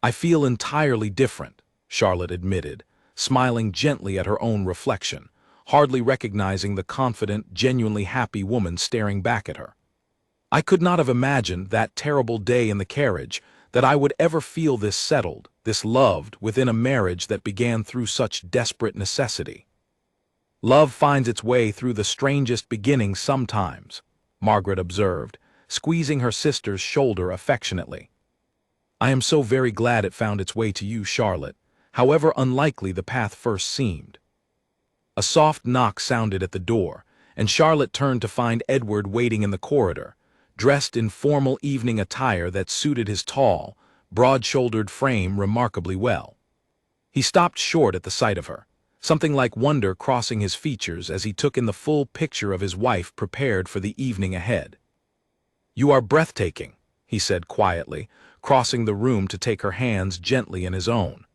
"I feel entirely different," Charlotte admitted, smiling gently at her own reflection, hardly recognizing the confident, genuinely happy woman staring back at her. "I could not have imagined that terrible day in the carriage that I would ever feel this settled, this loved, within a marriage that began through such desperate necessity." "Love finds its way through the strangest beginnings sometimes," Margaret observed, squeezing her sister's shoulder affectionately. "I am so very glad it found its way to you, Charlotte, however unlikely the path first seemed." A soft knock sounded at the door, and Charlotte turned to find Edward waiting in the corridor, dressed in formal evening attire that suited his tall, broad-shouldered frame remarkably well. He stopped short at the sight of her, something like wonder crossing his features as he took in the full picture of his wife prepared for the evening ahead. "You are breathtaking," he said quietly, crossing the room to take her hands gently in his own.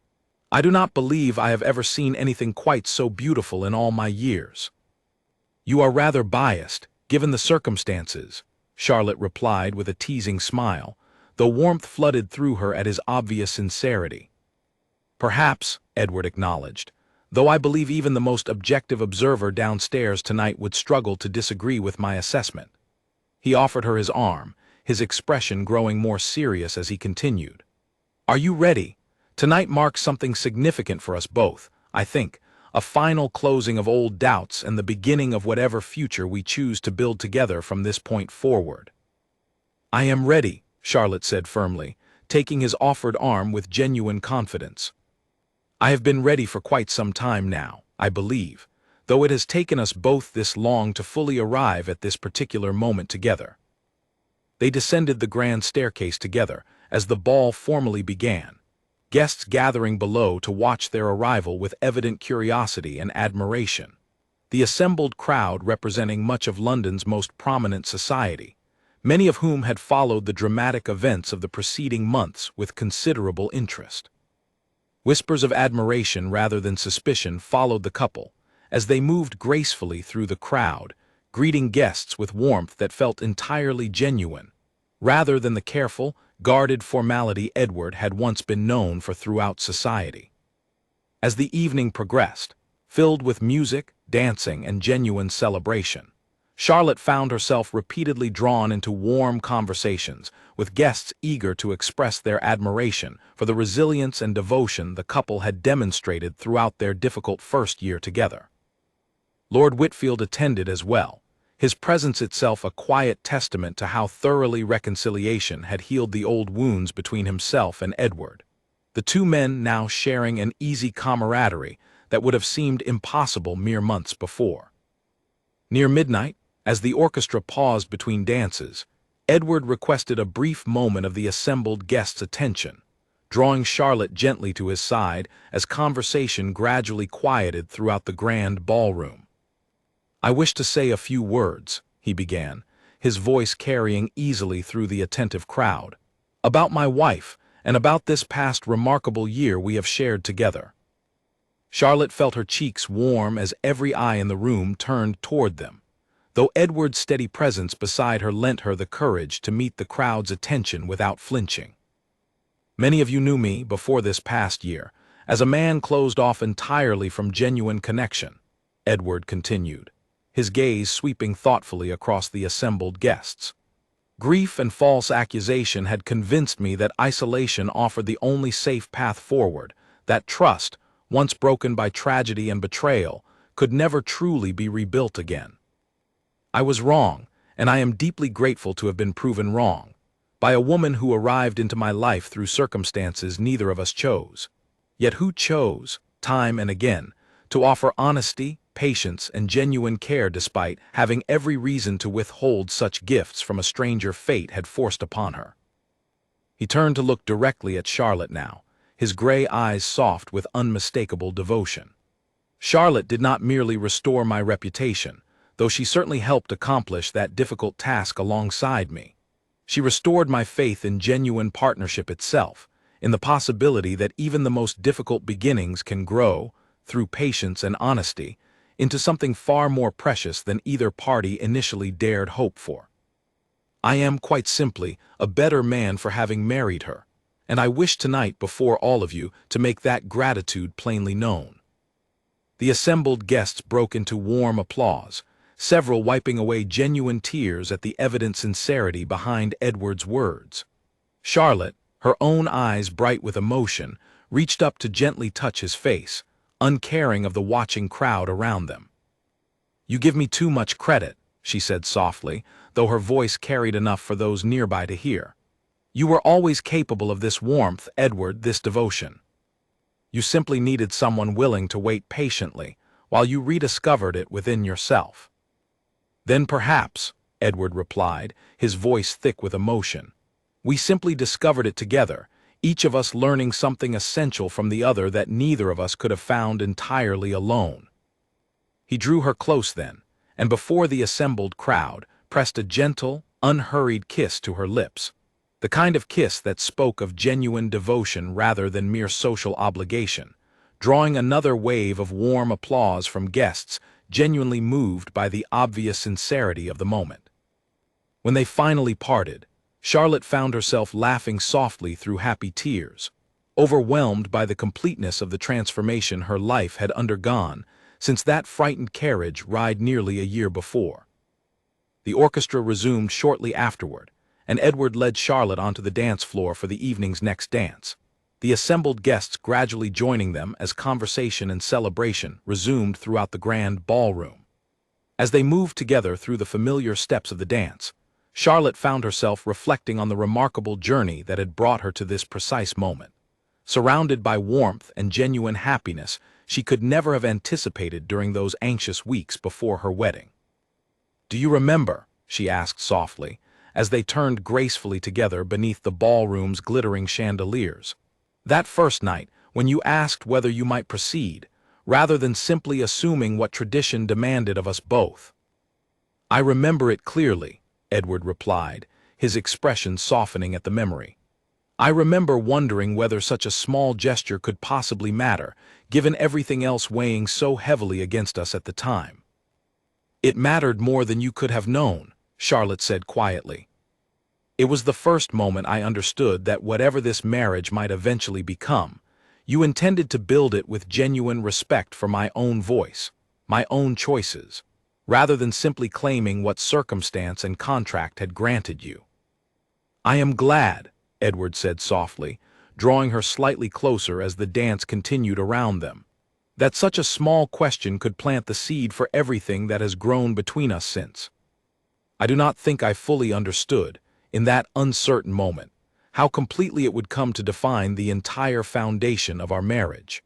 "I do not believe I have ever seen anything quite so beautiful in all my years." "You are rather biased, given the circumstances," Charlotte replied with a teasing smile, though warmth flooded through her at his obvious sincerity. "Perhaps," Edward acknowledged, "though I believe even the most objective observer downstairs tonight would struggle to disagree with my assessment." He offered her his arm, his expression growing more serious as he continued. "Are you ready? Tonight marks something significant for us both, I think, a final closing of old doubts and the beginning of whatever future we choose to build together from this point forward." "I am ready," Charlotte said firmly, taking his offered arm with genuine confidence. "I have been ready for quite some time now, I believe, though it has taken us both this long to fully arrive at this particular moment together." They descended the grand staircase together as the ball formally began, guests gathering below to watch their arrival with evident curiosity and admiration. the assembled crowd representing much of London's most prominent society, many of whom had followed the dramatic events of the preceding months with considerable interest. Whispers of admiration rather than suspicion followed the couple, as they moved gracefully through the crowd, greeting guests with warmth that felt entirely genuine, rather than the careful, guarded formality Edward had once been known for throughout society. As the evening progressed, filled with music, dancing, and genuine celebration, Charlotte found herself repeatedly drawn into warm conversations, with guests eager to express their admiration for the resilience and devotion the couple had demonstrated throughout their difficult first year together. Lord Whitfield attended as well, his presence itself a quiet testament to how thoroughly reconciliation had healed the old wounds between himself and Edward, the two men now sharing an easy camaraderie that would have seemed impossible mere months before. Near midnight, as the orchestra paused between dances, Edward requested a brief moment of the assembled guests' attention, drawing Charlotte gently to his side as conversation gradually quieted throughout the grand ballroom. "I wish to say a few words," he began, his voice carrying easily through the attentive crowd, "about my wife and about this past remarkable year we have shared together." Charlotte felt her cheeks warm as every eye in the room turned toward them, though Edward's steady presence beside her lent her the courage to meet the crowd's attention without flinching. "Many of you knew me, before this past year, as a man closed off entirely from genuine connection," Edward continued, his gaze sweeping thoughtfully across the assembled guests. "Grief and false accusation had convinced me that isolation offered the only safe path forward, that trust, once broken by tragedy and betrayal, could never truly be rebuilt again. I was wrong, and I am deeply grateful to have been proven wrong, by a woman who arrived into my life through circumstances neither of us chose. Yet who chose, time and again, to offer honesty, patience, and genuine care despite having every reason to withhold such gifts from a stranger fate had forced upon her." He turned to look directly at Charlotte now, his gray eyes soft with unmistakable devotion. "Charlotte did not merely restore my reputation, though she certainly helped accomplish that difficult task alongside me. She restored my faith in genuine partnership itself, in the possibility that even the most difficult beginnings can grow, through patience and honesty, into something far more precious than either party initially dared hope for. I am, quite simply, a better man for having married her, and I wish tonight before all of you to make that gratitude plainly known." The assembled guests broke into warm applause, several wiping away genuine tears at the evident sincerity behind Edward's words. Charlotte, her own eyes bright with emotion, reached up to gently touch his face, uncaring of the watching crowd around them. "You give me too much credit," she said softly, though her voice carried enough for those nearby to hear. "You were always capable of this warmth, Edward, this devotion. You simply needed someone willing to wait patiently while you rediscovered it within yourself." "Then perhaps," Edward replied, his voice thick with emotion, "we simply discovered it together, each of us learning something essential from the other that neither of us could have found entirely alone." He drew her close then, and before the assembled crowd, pressed a gentle, unhurried kiss to her lips, the kind of kiss that spoke of genuine devotion rather than mere social obligation, drawing another wave of warm applause from guests genuinely moved by the obvious sincerity of the moment. When they finally parted, Charlotte found herself laughing softly through happy tears, overwhelmed by the completeness of the transformation her life had undergone since that frightened carriage ride nearly a year before. The orchestra resumed shortly afterward, and Edward led Charlotte onto the dance floor for the evening's next dance, the assembled guests gradually joining them as conversation and celebration resumed throughout the grand ballroom. As they moved together through the familiar steps of the dance, Charlotte found herself reflecting on the remarkable journey that had brought her to this precise moment. Surrounded by warmth and genuine happiness she could never have anticipated during those anxious weeks before her wedding. "Do you remember," she asked softly, as they turned gracefully together beneath the ballroom's glittering chandeliers, "that first night when you asked whether you might proceed, rather than simply assuming what tradition demanded of us both. "I remember it clearly," Edward replied, his expression softening at the memory. "I remember wondering whether such a small gesture could possibly matter, given everything else weighing so heavily against us at the time." "It mattered more than you could have known," Charlotte said quietly. "It was the first moment I understood that whatever this marriage might eventually become, you intended to build it with genuine respect for my own voice, my own choices, rather than simply claiming what circumstance and contract had granted you." "I am glad," Edward said softly, drawing her slightly closer as the dance continued around them, "that such a small question could plant the seed for everything that has grown between us since. I do not think I fully understood, in that uncertain moment, how completely it would come to define the entire foundation of our marriage."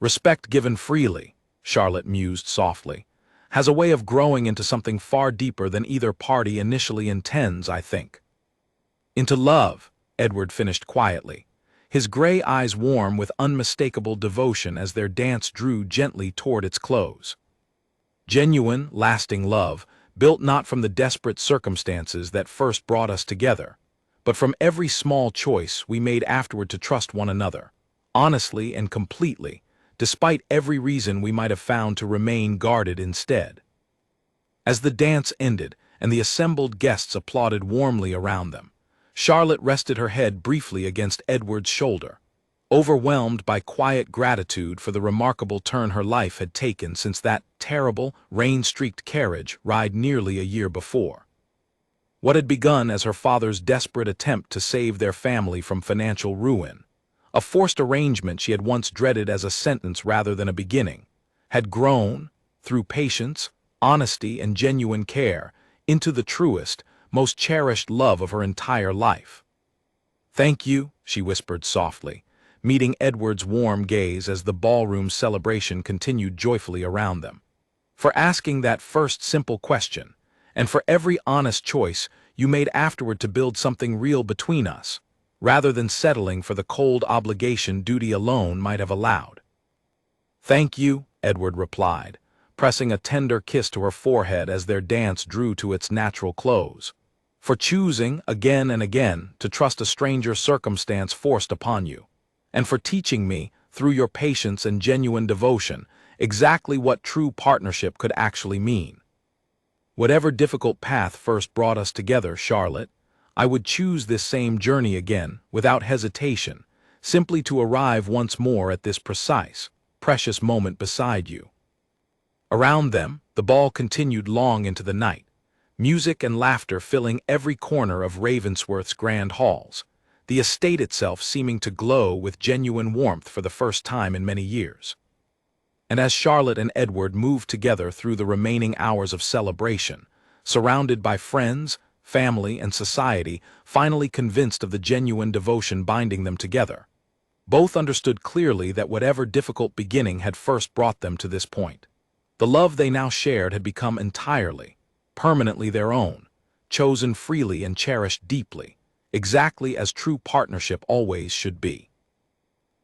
"Respect given freely," Charlotte mused softly, "has a way of growing into something far deeper than either party initially intends, I think." "Into love," Edward finished quietly, his gray eyes warm with unmistakable devotion as their dance drew gently toward its close. "Genuine, lasting love, built not from the desperate circumstances that first brought us together, but from every small choice we made afterward to trust one another, honestly and completely, despite every reason we might have found to remain guarded instead." As the dance ended and the assembled guests applauded warmly around them, Charlotte rested her head briefly against Edward's shoulder, overwhelmed by quiet gratitude for the remarkable turn her life had taken since that terrible, rain-streaked carriage ride nearly a year before. What had begun as her father's desperate attempt to save their family from financial ruin, a forced arrangement she had once dreaded as a sentence rather than a beginning, had grown, through patience, honesty, and genuine care, into the truest, most cherished love of her entire life. "Thank you," she whispered softly, meeting Edward's warm gaze as the ballroom celebration continued joyfully around them, "for asking that first simple question, and for every honest choice you made afterward to build something real between us, rather than settling for the cold obligation duty alone might have allowed." "Thank you," Edward replied, pressing a tender kiss to her forehead as their dance drew to its natural close, "for choosing, again and again, to trust a stranger circumstance forced upon you, and for teaching me, through your patience and genuine devotion, exactly what true partnership could actually mean. Whatever difficult path first brought us together, Charlotte, I would choose this same journey again, without hesitation, simply to arrive once more at this precise, precious moment beside you." Around them, the ball continued long into the night, music and laughter filling every corner of Ravensworth's grand halls, the estate itself seeming to glow with genuine warmth for the first time in many years. And as Charlotte and Edward moved together through the remaining hours of celebration, surrounded by friends, family, and society, finally convinced of the genuine devotion binding them together, both understood clearly that whatever difficult beginning had first brought them to this point, the love they now shared had become entirely, permanently their own, chosen freely and cherished deeply, exactly as true partnership always should be.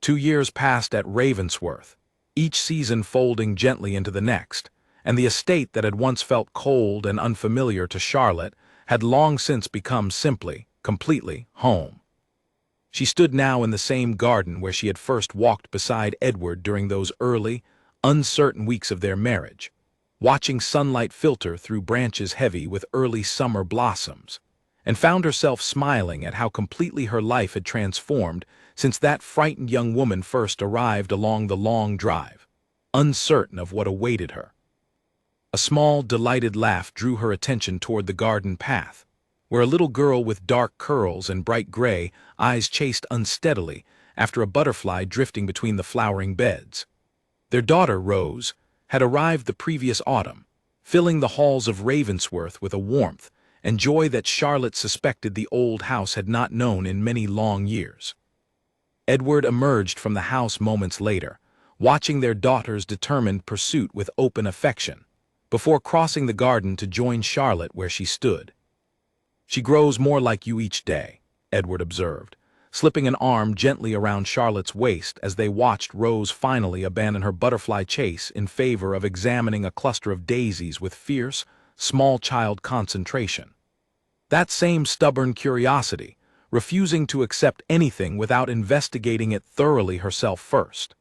2 years passed at Ravensworth, each season folding gently into the next, and the estate that had once felt cold and unfamiliar to Charlotte had long since become simply, completely, home. She stood now in the same garden where she had first walked beside Edward during those early, uncertain weeks of their marriage, watching sunlight filter through branches heavy with early summer blossoms, and found herself smiling at how completely her life had transformed since that frightened young woman first arrived along the long drive, uncertain of what awaited her. A small, delighted laugh drew her attention toward the garden path, where a little girl with dark curls and bright gray eyes chased unsteadily after a butterfly drifting between the flowering beds. Their daughter, Rose, had arrived the previous autumn, filling the halls of Ravensworth with a warmth and joy that Charlotte suspected the old house had not known in many long years. Edward emerged from the house moments later, watching their daughter's determined pursuit with open affection, before crossing the garden to join Charlotte where she stood. "She grows more like you each day," Edward observed, slipping an arm gently around Charlotte's waist as they watched Rose finally abandon her butterfly chase in favor of examining a cluster of daisies with fierce, small-child concentration. That same stubborn curiosity, refusing to accept anything without investigating it thoroughly herself first.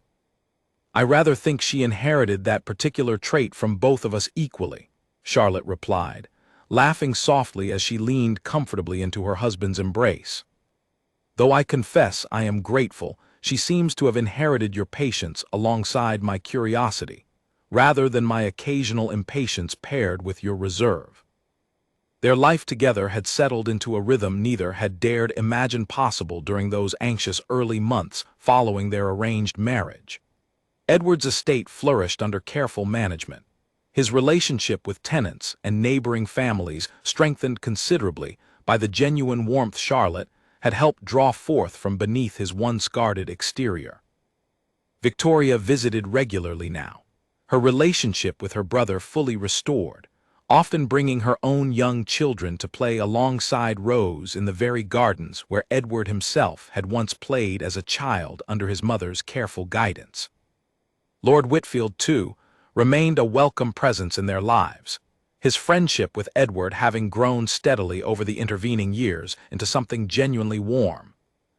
I rather think she inherited that particular trait from both of us equally, Charlotte replied, laughing softly as she leaned comfortably into her husband's embrace. Though I confess I am grateful, she seems to have inherited your patience alongside my curiosity, rather than my occasional impatience paired with your reserve. Their life together had settled into a rhythm neither had dared imagine possible during those anxious early months following their arranged marriage. Edward's estate flourished under careful management. His relationship with tenants and neighboring families strengthened considerably by the genuine warmth Charlotte had helped draw forth from beneath his once guarded exterior. Victoria visited regularly now, her relationship with her brother fully restored, often bringing her own young children to play alongside Rose in the very gardens where Edward himself had once played as a child under his mother's careful guidance. Lord Whitfield, too, remained a welcome presence in their lives, his friendship with Edward having grown steadily over the intervening years into something genuinely warm,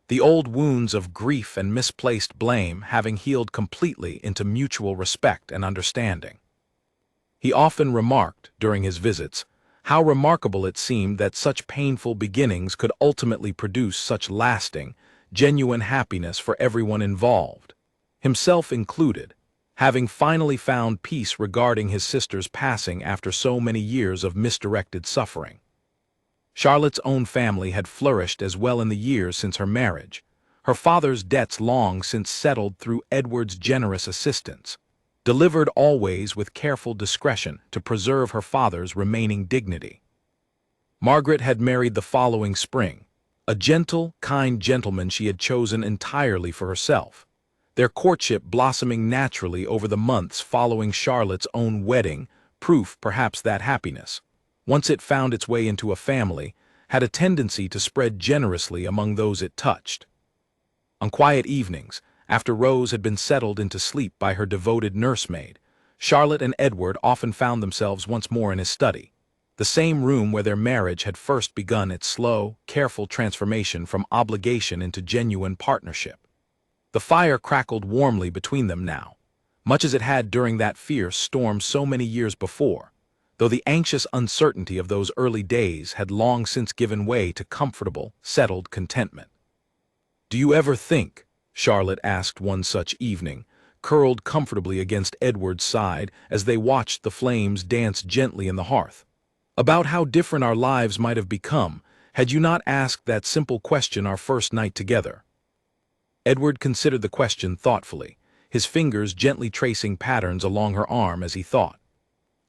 the old wounds of grief and misplaced blame having healed completely into mutual respect and understanding. He often remarked, during his visits, how remarkable it seemed that such painful beginnings could ultimately produce such lasting, genuine happiness for everyone involved, himself included, having finally found peace regarding his sister's passing after so many years of misdirected suffering. Charlotte's own family had flourished as well in the years since her marriage, her father's debts long since settled through Edward's generous assistance, delivered always with careful discretion to preserve her father's remaining dignity. Margaret had married the following spring, a gentle, kind gentleman she had chosen entirely for herself, their courtship blossoming naturally over the months following Charlotte's own wedding, proof perhaps that happiness, once it found its way into a family, had a tendency to spread generously among those it touched. On quiet evenings, after Rose had been settled into sleep by her devoted nursemaid, Charlotte and Edward often found themselves once more in his study, the same room where their marriage had first begun its slow, careful transformation from obligation into genuine partnership. The fire crackled warmly between them now, much as it had during that fierce storm so many years before, though the anxious uncertainty of those early days had long since given way to comfortable, settled contentment. "Do you ever think," Charlotte asked one such evening, curled comfortably against Edward's side as they watched the flames dance gently in the hearth, "about how different our lives might have become had you not asked that simple question our first night together?" Edward considered the question thoughtfully, his fingers gently tracing patterns along her arm as he thought.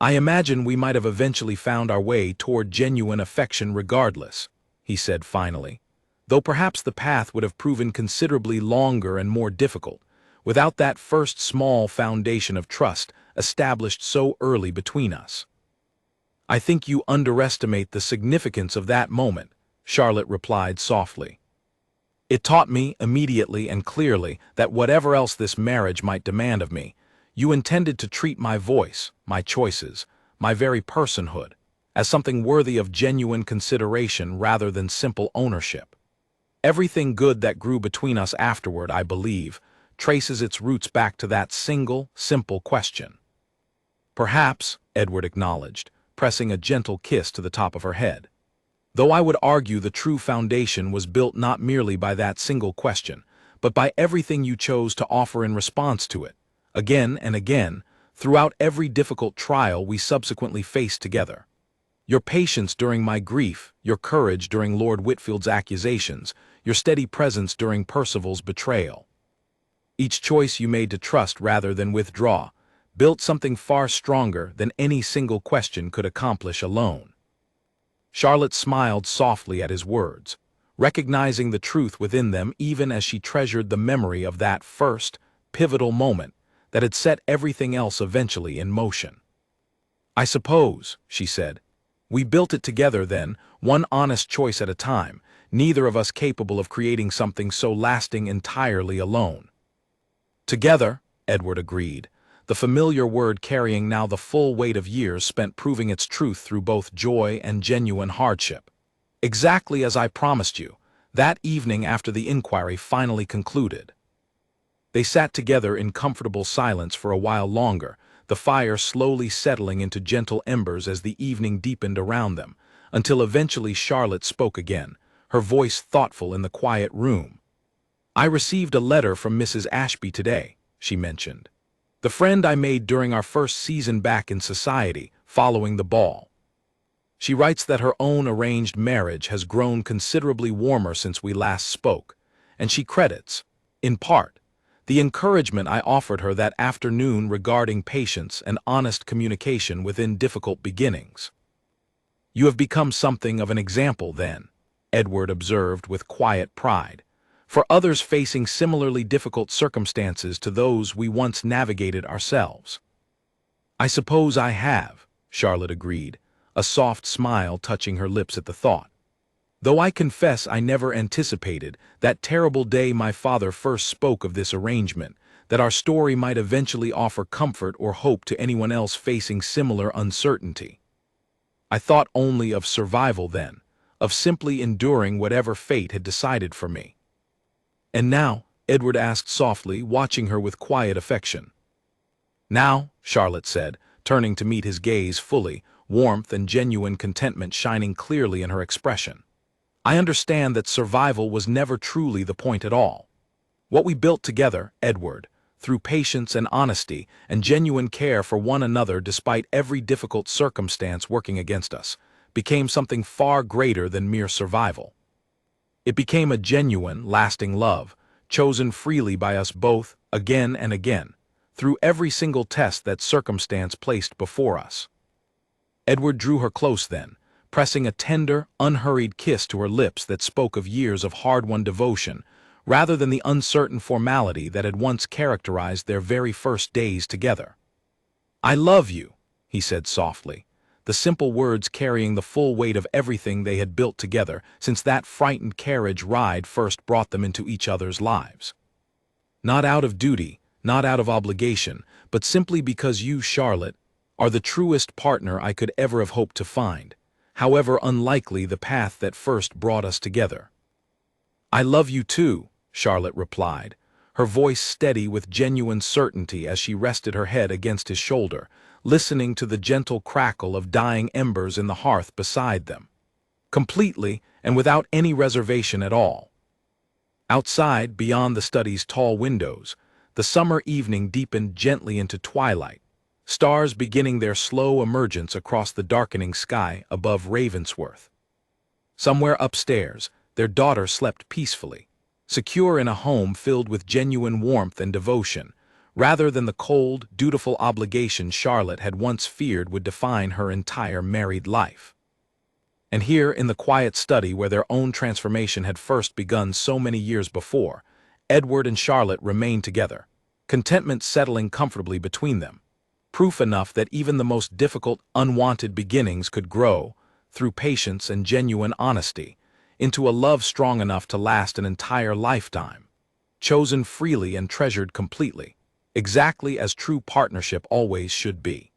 "I imagine we might have eventually found our way toward genuine affection regardless," he said finally, "though perhaps the path would have proven considerably longer and more difficult, without that first small foundation of trust established so early between us." "I think you underestimate the significance of that moment," Charlotte replied softly. "It taught me immediately and clearly that whatever else this marriage might demand of me, you intended to treat my voice, my choices, my very personhood, as something worthy of genuine consideration rather than simple ownership. Everything good that grew between us afterward, I believe, traces its roots back to that single, simple question." "Perhaps," Edward acknowledged, pressing a gentle kiss to the top of her head. "Though I would argue the true foundation was built not merely by that single question, but by everything you chose to offer in response to it, again and again, throughout every difficult trial we subsequently faced together. Your patience during my grief, your courage during Lord Whitfield's accusations, your steady presence during Percival's betrayal. Each choice you made to trust rather than withdraw built something far stronger than any single question could accomplish alone." Charlotte smiled softly at his words, recognizing the truth within them even as she treasured the memory of that first, pivotal moment that had set everything else eventually in motion. "I suppose," she said, "we built it together then, one honest choice at a time, neither of us capable of creating something so lasting entirely alone. Together, Edward agreed, the familiar word carrying now the full weight of years spent proving its truth through both joy and genuine hardship. Exactly as I promised you, that evening after the inquiry finally concluded. They sat together in comfortable silence for a while longer, the fire slowly settling into gentle embers as the evening deepened around them, until eventually Charlotte spoke again, her voice thoughtful in the quiet room. "I received a letter from Mrs. Ashby today," she mentioned. "The friend I made during our first season back in society, following the ball. She writes that her own arranged marriage has grown considerably warmer since we last spoke, and she credits, in part, the encouragement I offered her that afternoon regarding patience and honest communication within difficult beginnings." "You have become something of an example, then," Edward observed with quiet pride, "for others facing similarly difficult circumstances to those we once navigated ourselves." "I suppose I have," Charlotte agreed, a soft smile touching her lips at the thought. "Though I confess I never anticipated, that terrible day my father first spoke of this arrangement, that our story might eventually offer comfort or hope to anyone else facing similar uncertainty. I thought only of survival then, of simply enduring whatever fate had decided for me." "And now?" Edward asked softly, watching her with quiet affection. "Now," Charlotte said, turning to meet his gaze fully, warmth and genuine contentment shining clearly in her expression, "I understand that survival was never truly the point at all. What we built together, Edward, through patience and honesty and genuine care for one another despite every difficult circumstance working against us, became something far greater than mere survival. It became a genuine, lasting love, chosen freely by us both, again and again, through every single test that circumstance placed before us." Edward drew her close then, pressing a tender, unhurried kiss to her lips that spoke of years of hard-won devotion, rather than the uncertain formality that had once characterized their very first days together. "I love you," he said softly, the simple words carrying the full weight of everything they had built together since that frightened carriage ride first brought them into each other's lives. "Not out of duty, not out of obligation, but simply because you, Charlotte, are the truest partner I could ever have hoped to find, however unlikely the path that first brought us together." "I love you too," Charlotte replied, her voice steady with genuine certainty as she rested her head against his shoulder, listening to the gentle crackle of dying embers in the hearth beside them. Completely and without any reservation at all. Outside, beyond the study's tall windows, the summer evening deepened gently into twilight, stars beginning their slow emergence across the darkening sky above Ravensworth. Somewhere upstairs, their daughter slept peacefully, secure in a home filled with genuine warmth and devotion, rather than the cold, dutiful obligation Charlotte had once feared would define her entire married life. And here, in the quiet study where their own transformation had first begun so many years before, Edward and Charlotte remained together, contentment settling comfortably between them, proof enough that even the most difficult, unwanted beginnings could grow, through patience and genuine honesty, into a love strong enough to last an entire lifetime, chosen freely and treasured completely, exactly as true partnership always should be.